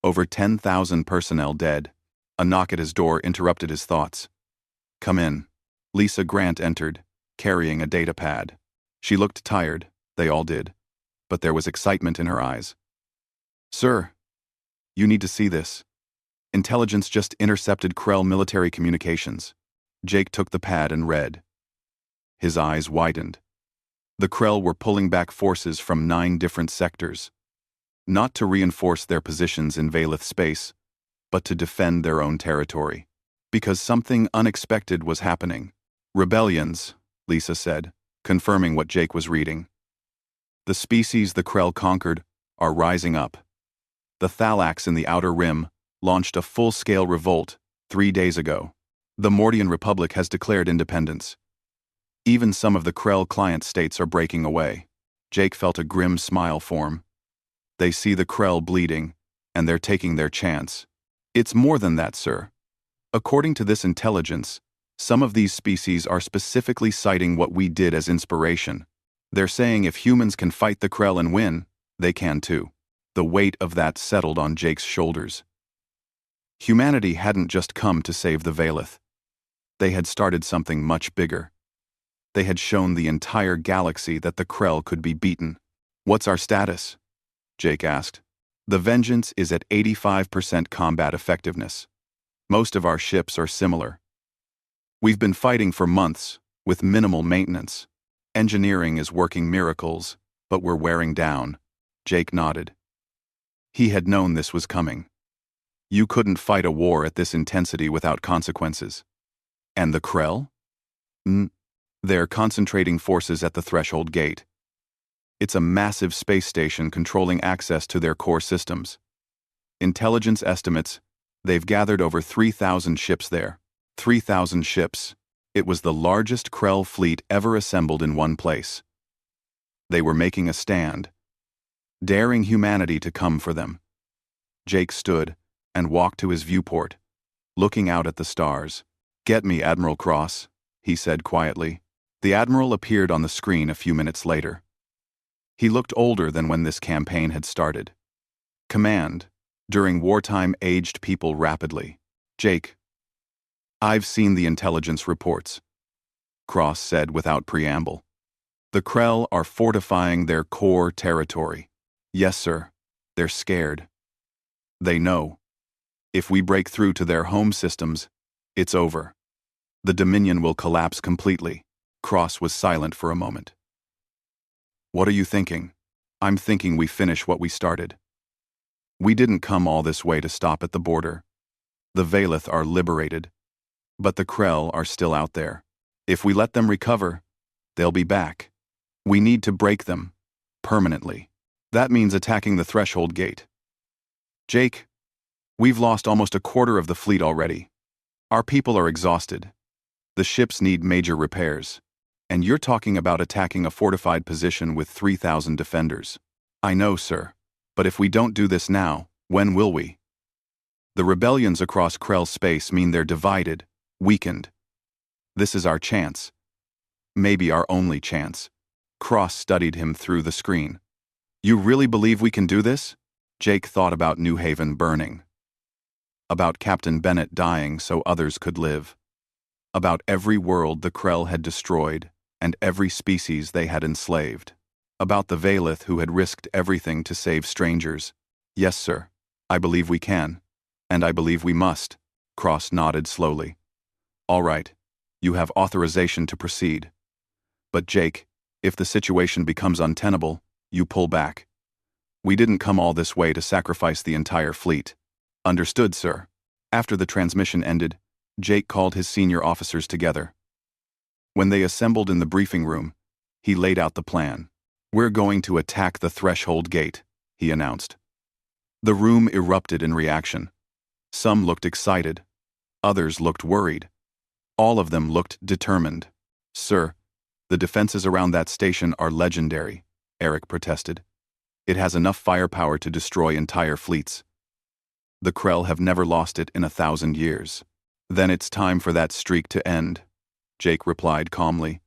Over 10,000 personnel dead. A knock at his door interrupted his thoughts. "Come in." Lisa Grant entered, carrying a data pad. She looked tired, they all did, but there was excitement in her eyes. "Sir, you need to see this. Intelligence just intercepted Krell military communications." Jake took the pad and read. His eyes widened. The Krell were pulling back forces from 9 different sectors. Not to reinforce their positions in Valith space, but to defend their own territory. Because something unexpected was happening. "Rebellions," Lisa said, confirming what Jake was reading. "The species the Krell conquered are rising up. The Thalax in the Outer Rim launched a full-scale revolt 3 days ago. The Mordian Republic has declared independence. Even some of the Krell client states are breaking away." Jake felt a grim smile form. "They see the Krell bleeding, and they're taking their chance." "It's more than that, sir. According to this intelligence, some of these species are specifically citing what we did as inspiration. They're saying if humans can fight the Krell and win, they can too." The weight of that settled on Jake's shoulders. Humanity hadn't just come to save the Valith. They had started something much bigger. They had shown the entire galaxy that the Krell could be beaten. "What's our status?" Jake asked. "The Vengeance is at 85% combat effectiveness. Most of our ships are similar. We've been fighting for months, with minimal maintenance. Engineering is working miracles, but we're wearing down." Jake nodded. He had known this was coming. You couldn't fight a war at this intensity without consequences. "And the Krell?" "They're concentrating forces at the Threshold Gate. It's a massive space station controlling access to their core systems. Intelligence estimates they've gathered over 3,000 ships there. 3,000 ships. It was the largest Krell fleet ever assembled in one place. They were making a stand, daring humanity to come for them." Jake stood and walked to his viewport, looking out at the stars. "Get me Admiral Cross," he said quietly. The Admiral appeared on the screen a few minutes later. He looked older than when this campaign had started. Command. During wartime aged people rapidly. Jake. I've seen the intelligence reports, Cross said without preamble. The Krell are fortifying their core territory. Yes, sir. They're scared. They know. If we break through to their home systems, it's over. The Dominion will collapse completely. Cross was silent for a moment. What are you thinking? I'm thinking we finish what we started. We didn't come all this way to stop at the border. The Valeth are liberated, but the Krell are still out there. If we let them recover, they'll be back. We need to break them, permanently. That means attacking the threshold gate. Jake, we've lost almost a quarter of the fleet already. Our people are exhausted. The ships need major repairs. And you're talking about attacking a fortified position with 3,000 defenders. I know, sir. But if we don't do this now, when will we? The rebellions across Krell space mean they're divided, weakened. This is our chance. Maybe our only chance. Cross studied him through the screen. You really believe we can do this? Jake thought about New Haven burning. About Captain Bennett dying so others could live. About every world the Krell had destroyed, and every species they had enslaved. About the Valeth who had risked everything to save strangers. Yes, sir. I believe we can. And I believe we must. Cross nodded slowly. All right. You have authorization to proceed. But Jake, if the situation becomes untenable, you pull back. We didn't come all this way to sacrifice the entire fleet. Understood, sir. After the transmission ended, Jake called his senior officers together. When they assembled in the briefing room, he laid out the plan. We're going to attack the threshold gate, he announced. The room erupted in reaction. Some looked excited. Others looked worried. All of them looked determined. Sir, the defenses around that station are legendary, Eric protested. It has enough firepower to destroy entire fleets. The Krell have never lost it in 1,000 years. Then it's time for that streak to end, Jake replied calmly.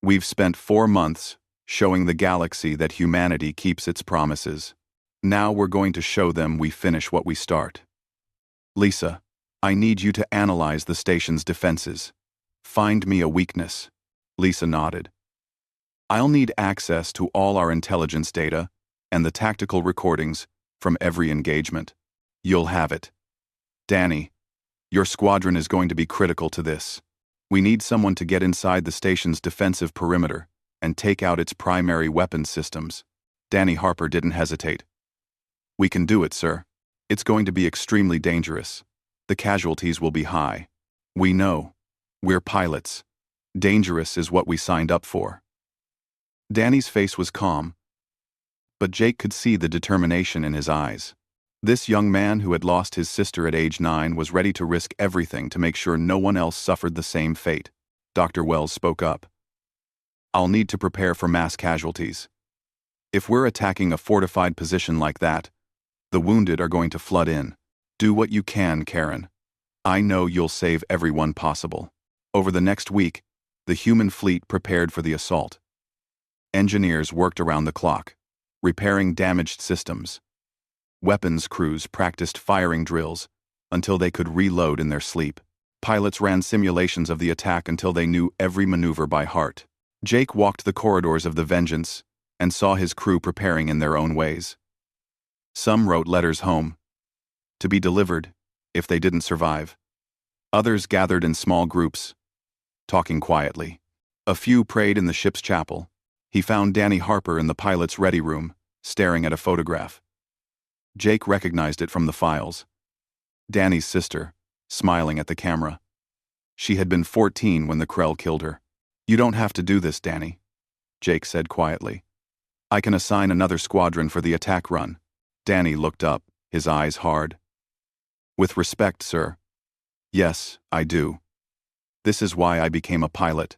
We've spent 4 months showing the galaxy that humanity keeps its promises. Now we're going to show them we finish what we start. Lisa, I need you to analyze the station's defenses. Find me a weakness. Lisa nodded. I'll need access to all our intelligence data and the tactical recordings from every engagement. You'll have it. Danny, your squadron is going to be critical to this. We need someone to get inside the station's defensive perimeter and take out its primary weapons systems. Danny Harper didn't hesitate. We can do it, sir. It's going to be extremely dangerous. The casualties will be high. We know. We're pilots. Dangerous is what we signed up for. Danny's face was calm, but Jake could see the determination in his eyes. This young man who had lost his sister at age 9 was ready to risk everything to make sure no one else suffered the same fate. Dr. Wells spoke up. I'll need to prepare for mass casualties. If we're attacking a fortified position like that, the wounded are going to flood in. Do what you can, Karen. I know you'll save everyone possible. Over the next week, the human fleet prepared for the assault. Engineers worked around the clock, repairing damaged systems. Weapons crews practiced firing drills until they could reload in their sleep. Pilots ran simulations of the attack until they knew every maneuver by heart. Jake walked the corridors of the Vengeance and saw his crew preparing in their own ways. Some wrote letters home, to be delivered if they didn't survive. Others gathered in small groups, talking quietly. A few prayed in the ship's chapel. He found Danny Harper in the pilot's ready room, staring at a photograph. Jake recognized it from the files. Danny's sister, smiling at the camera. She had been 14 when the Krell killed her. You don't have to do this, Danny, Jake said quietly. I can assign another squadron for the attack run. Danny looked up, his eyes hard. With respect, sir. Yes, I do. This is why I became a pilot.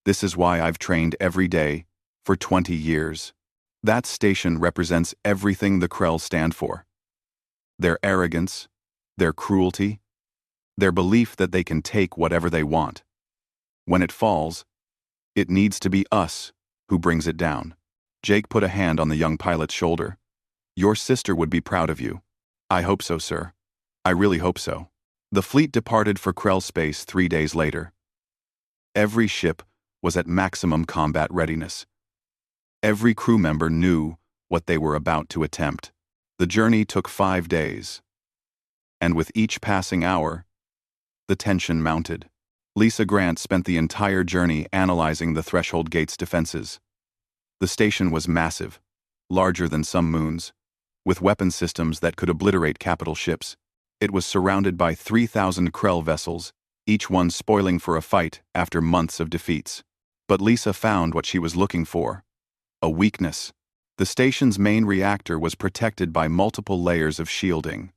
This is why I've trained every day for 20 years. That station represents everything the Krell stand for. Their arrogance, their cruelty, their belief that they can take whatever they want. When it falls, it needs to be us who brings it down. Jake put a hand on the young pilot's shoulder. Your sister would be proud of you. I hope so, sir. I really hope so. The fleet departed for Krell space 3 days later. Every ship was at maximum combat readiness. Every crew member knew what they were about to attempt. The journey took 5 days. And with each passing hour, the tension mounted. Lisa Grant spent the entire journey analyzing the Threshold Gate's defenses. The station was massive, larger than some moons, with weapon systems that could obliterate capital ships. It was surrounded by 3,000 Krell vessels, each one spoiling for a fight after months of defeats. But Lisa found what she was looking for: a weakness. The station's main reactor was protected by multiple layers of shielding.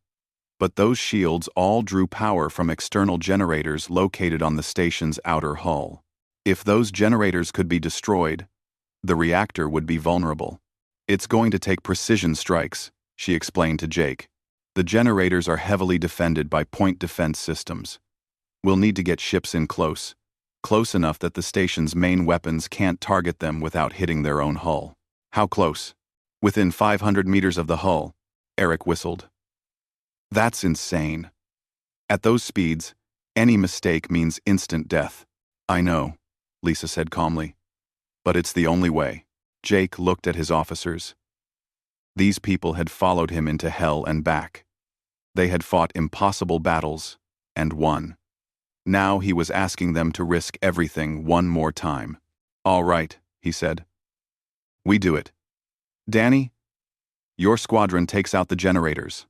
But those shields all drew power from external generators located on the station's outer hull. If those generators could be destroyed, the reactor would be vulnerable. It's going to take precision strikes, she explained to Jake. The generators are heavily defended by point defense systems. We'll need to get ships in close enough that the station's main weapons can't target them without hitting their own hull. How close? Within 500 meters of the hull, Eric whistled. That's insane. At those speeds, any mistake means instant death. I know, Lisa said calmly. But it's the only way. Jake looked at his officers. These people had followed him into hell and back. They had fought impossible battles and won. Now he was asking them to risk everything one more time. All right, he said. We do it. Danny, your squadron takes out the generators.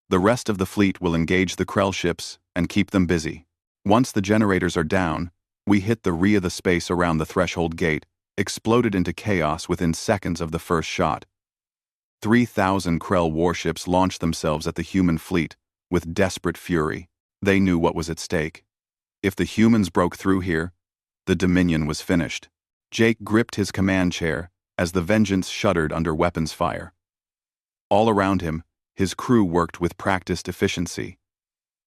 The rest of the fleet will engage the Krell ships and keep them busy. Once the generators are down, we hit the re of the space around the Threshold Gate, exploded into chaos within seconds of the first shot. 3,000 Krell warships launched themselves at the human fleet with desperate fury. They knew what was at stake. If the humans broke through here, the Dominion was finished. Jake gripped his command chair as the Vengeance shuddered under weapons fire. All around him, his crew worked with practiced efficiency.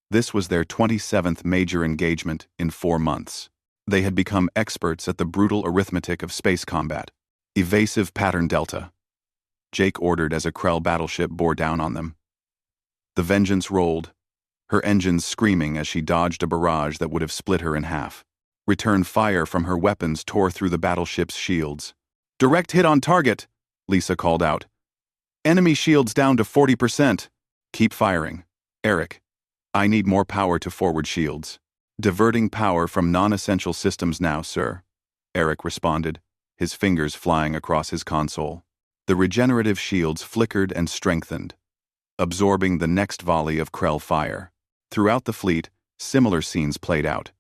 This was their 27th major engagement in 4 months. They had become experts at the brutal arithmetic of space combat. Evasive pattern delta, Jake ordered as a Krell battleship bore down on them. The Vengeance rolled, her engines screaming as she dodged a barrage that would have split her in half. Return fire from her weapons tore through the battleship's shields. Direct hit on target, Lisa called out. Enemy shields down to 40%. Keep firing. Eric, I need more power to forward shields. Diverting power from non-essential systems now, sir, Eric responded, his fingers flying across his console. The regenerative shields flickered and strengthened, absorbing the next volley of Krell fire. Throughout the fleet, similar scenes played out.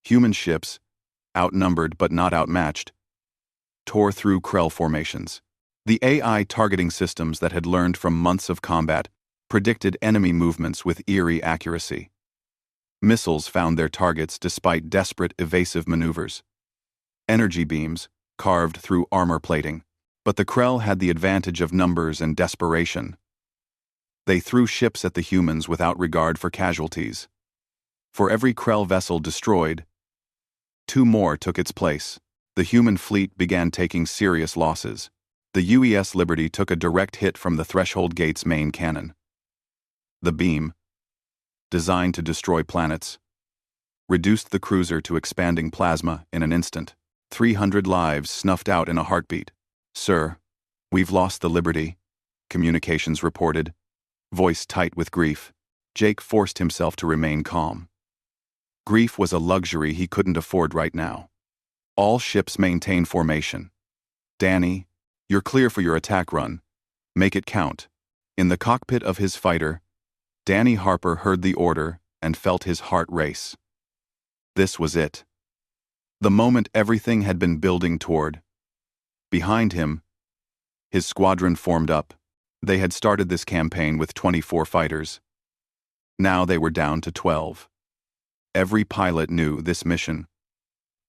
Human ships, outnumbered but not outmatched, tore through Krell formations. The AI targeting systems that had learned from months of combat predicted enemy movements with eerie accuracy. Missiles found their targets despite desperate evasive maneuvers. Energy beams carved through armor plating, but the Krell had the advantage of numbers and desperation. They threw ships at the humans without regard for casualties. For every Krell vessel destroyed, 2 more took its place. The human fleet began taking serious losses. The UES Liberty took a direct hit from the Threshold Gate's main cannon. The beam, designed to destroy planets, reduced the cruiser to expanding plasma in an instant. 300 lives snuffed out in a heartbeat. Sir, we've lost the Liberty, communications reported, voice tight with grief. Jake forced himself to remain calm. Grief was a luxury he couldn't afford right now. All ships maintain formation. Danny, you're clear for your attack run. Make it count. In the cockpit of his fighter, Danny Harper heard the order and felt his heart race. This was it. The moment everything had been building toward. Behind him, his squadron formed up. They had started this campaign with 24 fighters. Now they were down to 12. Every pilot knew this mission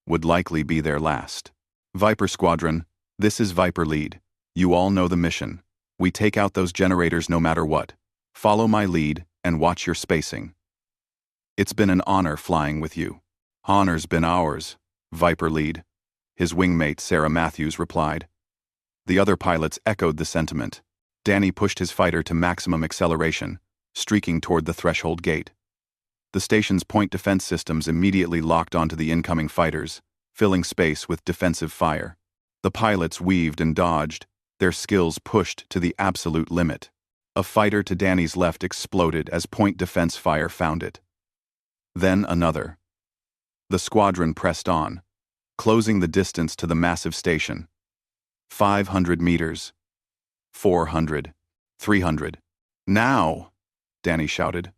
would likely be their last. Viper Squadron, this is Viper Lead. You all know the mission. We take out those generators no matter what. Follow my lead and watch your spacing. It's been an honor flying with you. Honor's been ours, Viper Lead, his wingmate Sarah Matthews replied. The other pilots echoed the sentiment. Danny pushed his fighter to maximum acceleration, streaking toward the threshold gate. The station's point defense systems immediately locked onto the incoming fighters, filling space with defensive fire. The pilots weaved and dodged, their skills pushed to the absolute limit. A fighter to Danny's left exploded as point defense fire found it. Then another. The squadron pressed on, closing the distance to the massive station. 500 meters. 400. 300. Now! Danny shouted.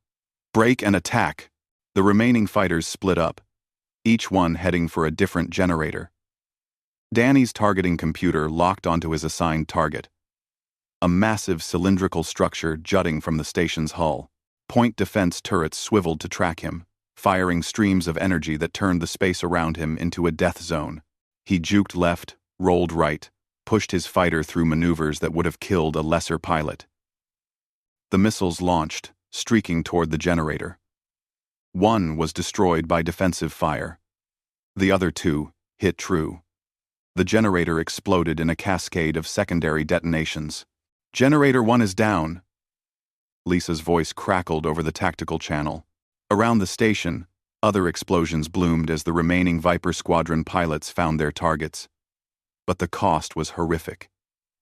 Break and attack! The remaining fighters split up, each one heading for a different generator. Danny's targeting computer locked onto his assigned target. A massive cylindrical structure jutting from the station's hull. Point defense turrets swiveled to track him, firing streams of energy that turned the space around him into a death zone. He juked left, rolled right, pushed his fighter through maneuvers that would have killed a lesser pilot. The missiles launched, streaking toward the generator. One was destroyed by defensive fire. The other two hit true. The generator exploded in a cascade of secondary detonations. Generator 1 is down. Lisa's voice crackled over the tactical channel. Around the station, other explosions bloomed as the remaining Viper Squadron pilots found their targets. But the cost was horrific.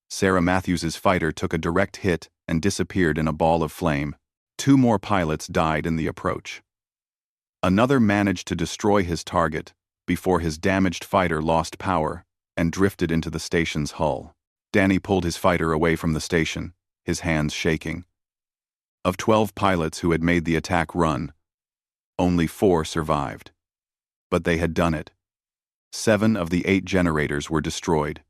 Sarah Matthews's fighter took a direct hit and disappeared in a ball of flame. 2 more pilots died in the approach. Another managed to destroy his target before his damaged fighter lost power and drifted into the station's hull. Danny pulled his fighter away from the station, his hands shaking. Of 12 pilots who had made the attack run, only 4 survived. But they had done it. 7 of the 8 generators were destroyed.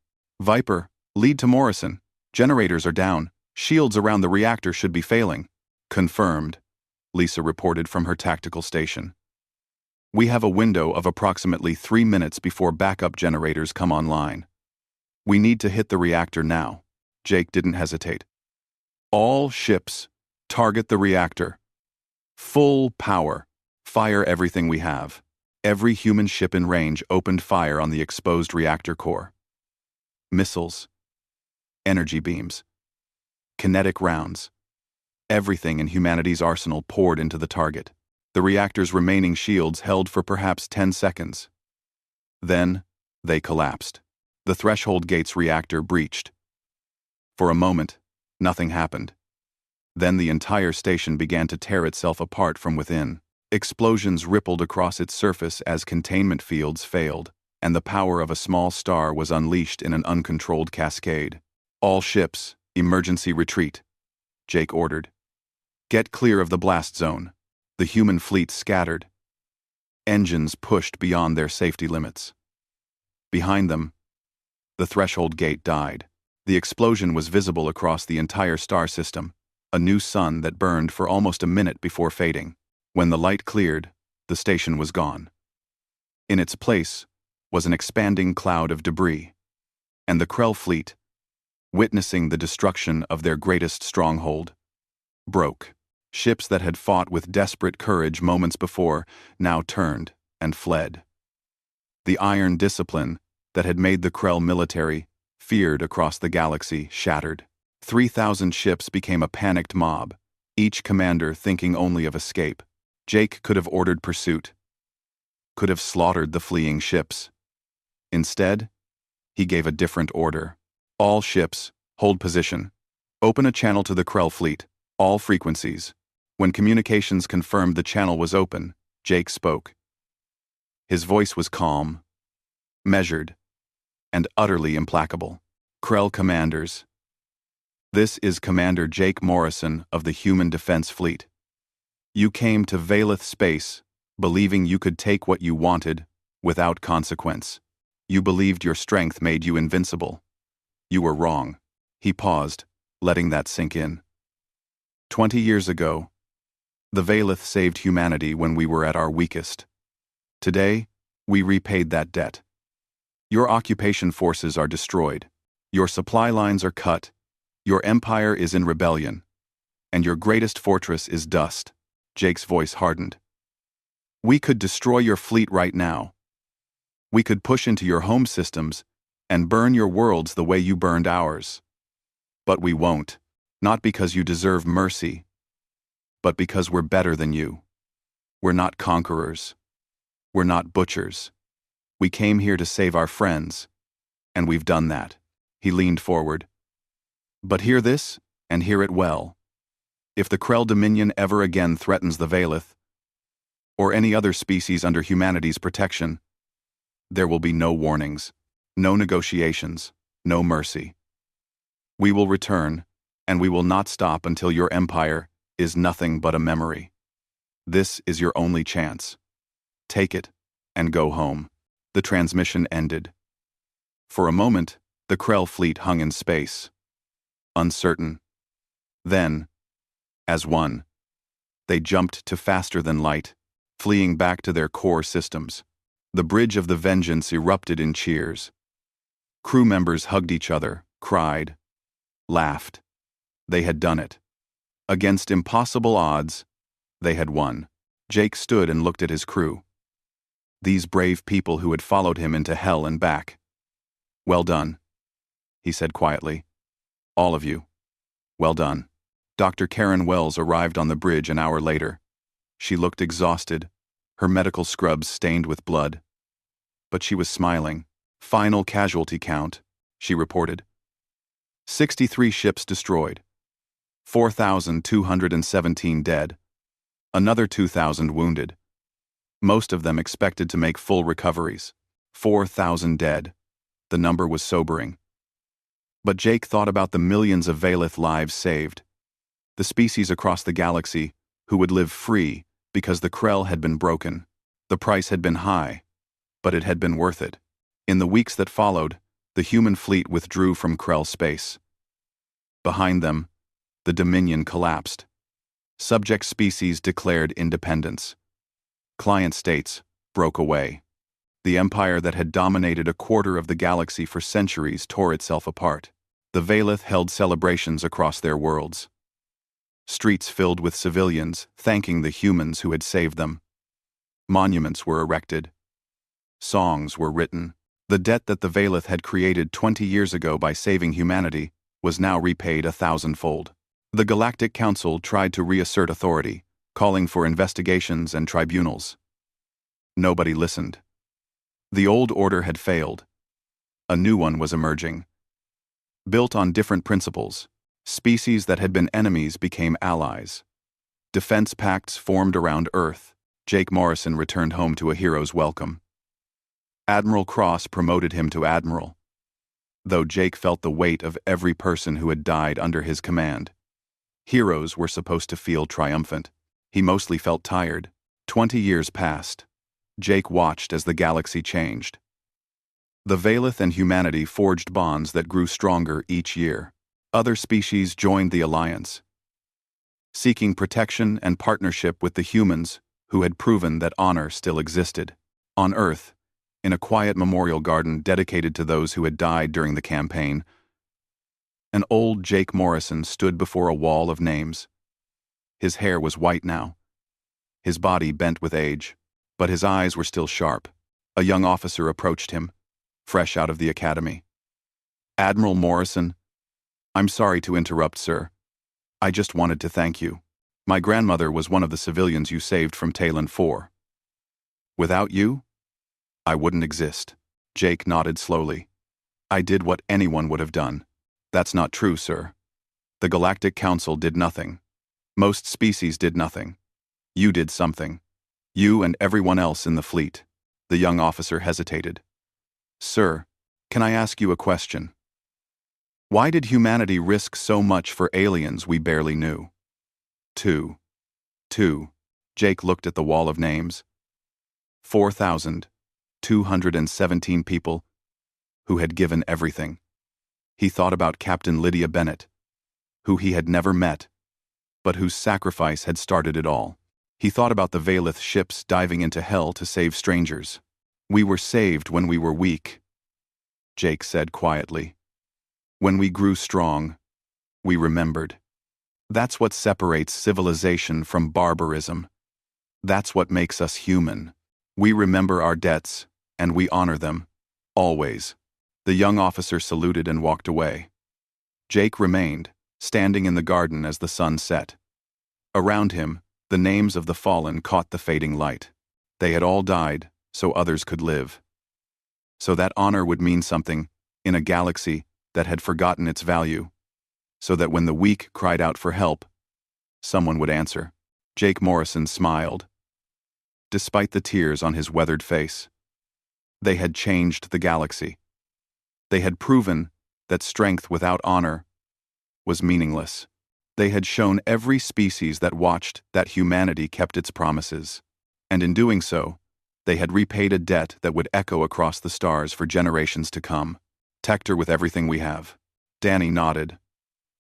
Viper, lead to Morrison. Generators are down. Shields around the reactor should be failing. Confirmed, Lisa reported from her tactical station. We have a window of approximately 3 minutes before backup generators come online. We need to hit the reactor now. Jake didn't hesitate. All ships, target the reactor. Full power. Fire everything we have. Every human ship in range opened fire on the exposed reactor core. Missiles. Energy beams. Kinetic rounds. Everything in humanity's arsenal poured into the target. The reactor's remaining shields held for perhaps 10 seconds. Then, they collapsed. The threshold gate's reactor breached. For a moment, nothing happened. Then the entire station began to tear itself apart from within. Explosions rippled across its surface as containment fields failed, and the power of a small star was unleashed in an uncontrolled cascade. All ships, emergency retreat, Jake ordered. Get clear of the blast zone. The human fleet scattered. Engines pushed beyond their safety limits. Behind them, the threshold gate died. The explosion was visible across the entire star system, a new sun that burned for almost a minute before fading. When the light cleared, the station was gone. In its place was an expanding cloud of debris, and the Krell fleet, witnessing the destruction of their greatest stronghold, broke. Ships that had fought with desperate courage moments before now turned and fled. The iron discipline that had made the Krell military feared across the galaxy shattered. 3,000 ships became a panicked mob, each commander thinking only of escape. Jake could have ordered pursuit, could have slaughtered the fleeing ships. Instead, he gave a different order. All ships, hold position. Open a channel to the Krell fleet, all frequencies. When communications confirmed the channel was open, Jake spoke. His voice was calm, measured, and utterly implacable. Krell commanders. This is Commander Jake Morrison of the Human Defense Fleet. You came to Valeth space, believing you could take what you wanted, without consequence. You believed your strength made you invincible. You were wrong. He paused, letting that sink in. 20 years ago, the Valeth saved humanity when we were at our weakest. Today, we repaid that debt. Your occupation forces are destroyed. Your supply lines are cut. Your empire is in rebellion. And your greatest fortress is dust. Jake's voice hardened. We could destroy your fleet right now. We could push into your home systems and burn your worlds the way you burned ours. But we won't, not because you deserve mercy, but because we're better than you. We're not conquerors. We're not butchers. We came here to save our friends, and we've done that. He leaned forward. But hear this, and hear it well. If the Krell Dominion ever again threatens the Valeth, or any other species under humanity's protection, there will be no warnings, no negotiations, no mercy. We will return, and we will not stop until your empire is nothing but a memory. This is your only chance. Take it, and go home. The transmission ended. For a moment, the Krell fleet hung in space, uncertain. Then, as one, they jumped to faster than light, fleeing back to their core systems. The bridge of the Vengeance erupted in cheers. Crew members hugged each other, cried, laughed. They had done it. Against impossible odds, they had won. Jake stood and looked at his crew. These brave people who had followed him into hell and back. Well done, he said quietly. All of you. Well done. Dr. Karen Wells arrived on the bridge an hour later. She looked exhausted, her medical scrubs stained with blood. But she was smiling. Final casualty count, she reported. 63 ships destroyed. 4,217 dead. Another 2,000 wounded. Most of them expected to make full recoveries. 4,000 dead. The number was sobering. But Jake thought about the millions of Valeth lives saved. The species across the galaxy who would live free because the Krell had been broken. The price had been high, but it had been worth it. In the weeks that followed, the human fleet withdrew from Krell space. Behind them, the Dominion collapsed. Subject species declared independence. Client states broke away. The empire that had dominated a quarter of the galaxy for centuries tore itself apart. The Valeth held celebrations across their worlds. Streets filled with civilians thanking the humans who had saved them. Monuments were erected. Songs were written. The debt that the Valeth had created 20 years ago by saving humanity was now repaid 1,000-fold. The Galactic Council tried to reassert authority, calling for investigations and tribunals. Nobody listened. The old order had failed. A new one was emerging. Built on different principles, species that had been enemies became allies. Defense pacts formed around Earth. Jake Morrison returned home to a hero's welcome. Admiral Cross promoted him to Admiral, though Jake felt the weight of every person who had died under his command. Heroes were supposed to feel triumphant. He mostly felt tired. 20 years passed. Jake watched as the galaxy changed. The Valeth and humanity forged bonds that grew stronger each year. Other species joined the alliance, seeking protection and partnership with the humans who had proven that honor still existed. On Earth, in a quiet memorial garden dedicated to those who had died during the campaign, an old Jake Morrison stood before a wall of names. His hair was white now, his body bent with age, but his eyes were still sharp. A young officer approached him, fresh out of the academy. Admiral Morrison, I'm sorry to interrupt, sir. I just wanted to thank you. My grandmother was one of the civilians you saved from Talon 4. Without you, I wouldn't exist. Jake nodded slowly. I did what anyone would have done. That's not true, sir. The Galactic Council did nothing. Most species did nothing. You did something. You and everyone else in the fleet. The young officer hesitated. Sir, can I ask you a question? Why did humanity risk so much for aliens we barely knew? 2. Jake looked at the wall of names. 4,217 people who had given everything. He thought about Captain Lydia Bennett, who he had never met, but whose sacrifice had started it all. He thought about the Valeth ships diving into hell to save strangers. We were saved when we were weak, Jake said quietly. When we grew strong, we remembered. That's what separates civilization from barbarism. That's what makes us human. We remember our debts, and we honor them, always. The young officer saluted and walked away. Jake remained, standing in the garden as the sun set. Around him, the names of the fallen caught the fading light. They had all died, so others could live. So that honor would mean something, in a galaxy that had forgotten its value. So that when the weak cried out for help, someone would answer. Jake Morrison smiled, despite the tears on his weathered face. They had changed the galaxy. They had proven that strength without honor was meaningless. They had shown every species that watched that humanity kept its promises. And in doing so, they had repaid a debt that would echo across the stars for generations to come. Tector with everything we have. Danny nodded.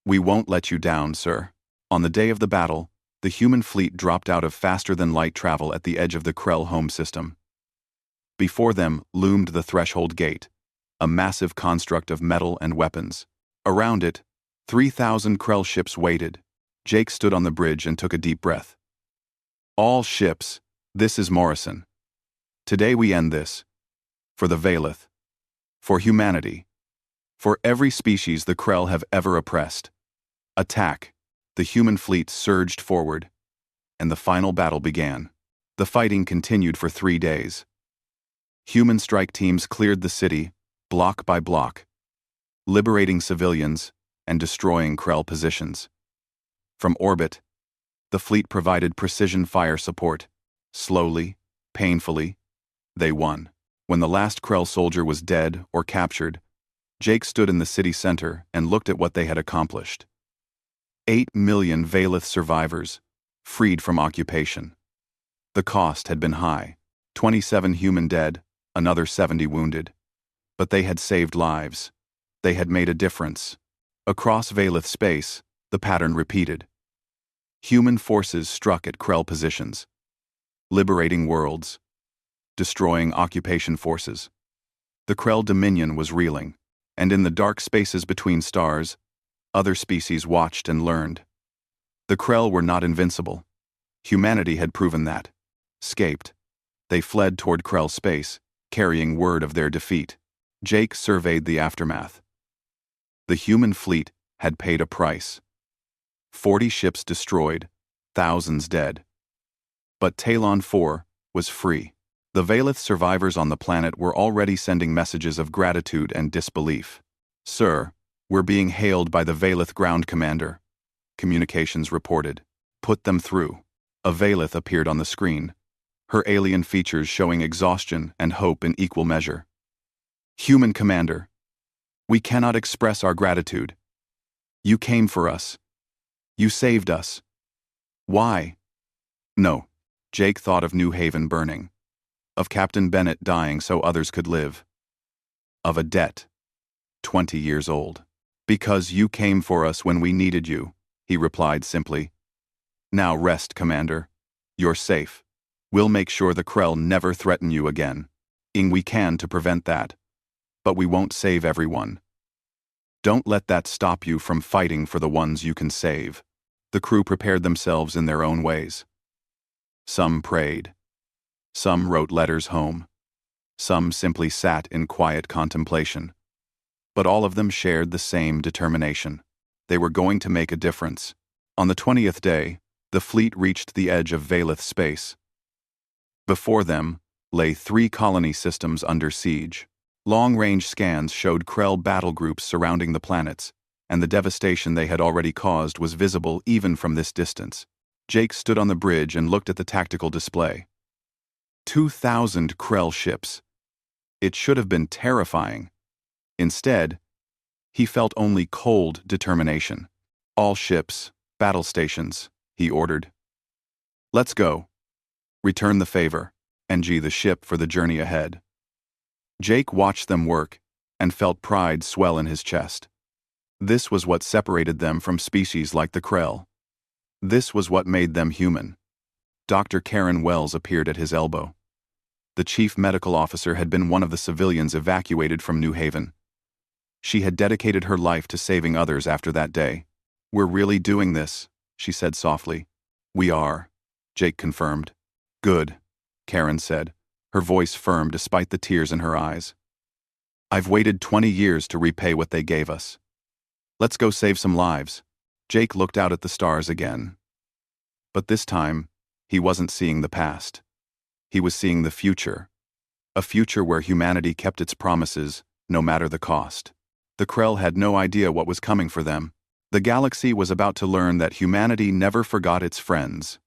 We won't let you down, sir. On the day of the battle, the human fleet dropped out of faster-than-light travel at the edge of the Krell home system. Before them loomed the threshold gate, a massive construct of metal and weapons. Around it, 3,000 Krell ships waited. Jake stood on the bridge and took a deep breath. All ships, this is Morrison. Today we end this. For the Valeth. For humanity. For every species the Krell have ever oppressed. Attack. The human fleet surged forward, and the final battle began. The fighting continued for 3 days. Human strike teams cleared the city, block by block, liberating civilians and destroying Krell positions. From orbit, the fleet provided precision fire support. Slowly, painfully, they won. When the last Krell soldier was dead or captured, Jake stood in the city center and looked at what they had accomplished. 8 million Valeth survivors, freed from occupation. The cost had been high, 27 human dead, another 70 wounded. But they had saved lives. They had made a difference. Across Valeth space, the pattern repeated. Human forces struck at Krell positions, liberating worlds, destroying occupation forces. The Krell dominion was reeling, and in the dark spaces between stars, other species watched and learned. The Krell were not invincible. Humanity had proven that. Scaped, they fled toward Krell space, carrying word of their defeat. Jake surveyed the aftermath. The human fleet had paid a price. 40 ships destroyed, thousands dead. But Talon 4 was free. The Valeth survivors on the planet were already sending messages of gratitude and disbelief. Sir, we're being hailed by the Valeth ground commander. Communications reported. Put them through. A Valeth appeared on the screen, her alien features showing exhaustion and hope in equal measure. Human commander, we cannot express our gratitude. You came for us. You saved us. Why? No. Jake thought of New Haven burning. Of Captain Bennett dying so others could live. Of a debt. 20 years old. Because you came for us when we needed you, he replied simply. Now rest, Commander. You're safe. We'll make sure the Krell never threaten you again. We can to prevent that. But we won't save everyone. Don't let that stop you from fighting for the ones you can save. The crew prepared themselves in their own ways. Some prayed. Some wrote letters home. Some simply sat in quiet contemplation. But all of them shared the same determination. They were going to make a difference. On the 20th day, the fleet reached the edge of Valeth space. Before them lay 3 colony systems under siege. Long-range scans showed Krell battle groups surrounding the planets, and the devastation they had already caused was visible even from this distance. Jake stood on the bridge and looked at the tactical display. 2,000 Krell ships. It should have been terrifying. Instead, he felt only cold determination. All ships, battle stations, he ordered. Let's go. Return the favor, NG the ship for the journey ahead. Jake watched them work and felt pride swell in his chest. This was what separated them from species like the Krell. This was what made them human. Dr. Karen Wells appeared at his elbow. The chief medical officer had been one of the civilians evacuated from New Haven. She had dedicated her life to saving others after that day. We're really doing this, she said softly. We are, Jake confirmed. Good, Karen said, her voice firm despite the tears in her eyes. I've waited 20 years to repay what they gave us. Let's go save some lives. Jake looked out at the stars again. But this time, he wasn't seeing the past. He was seeing the future. A future where humanity kept its promises, no matter the cost. The Krell had no idea what was coming for them. The galaxy was about to learn that humanity never forgot its friends.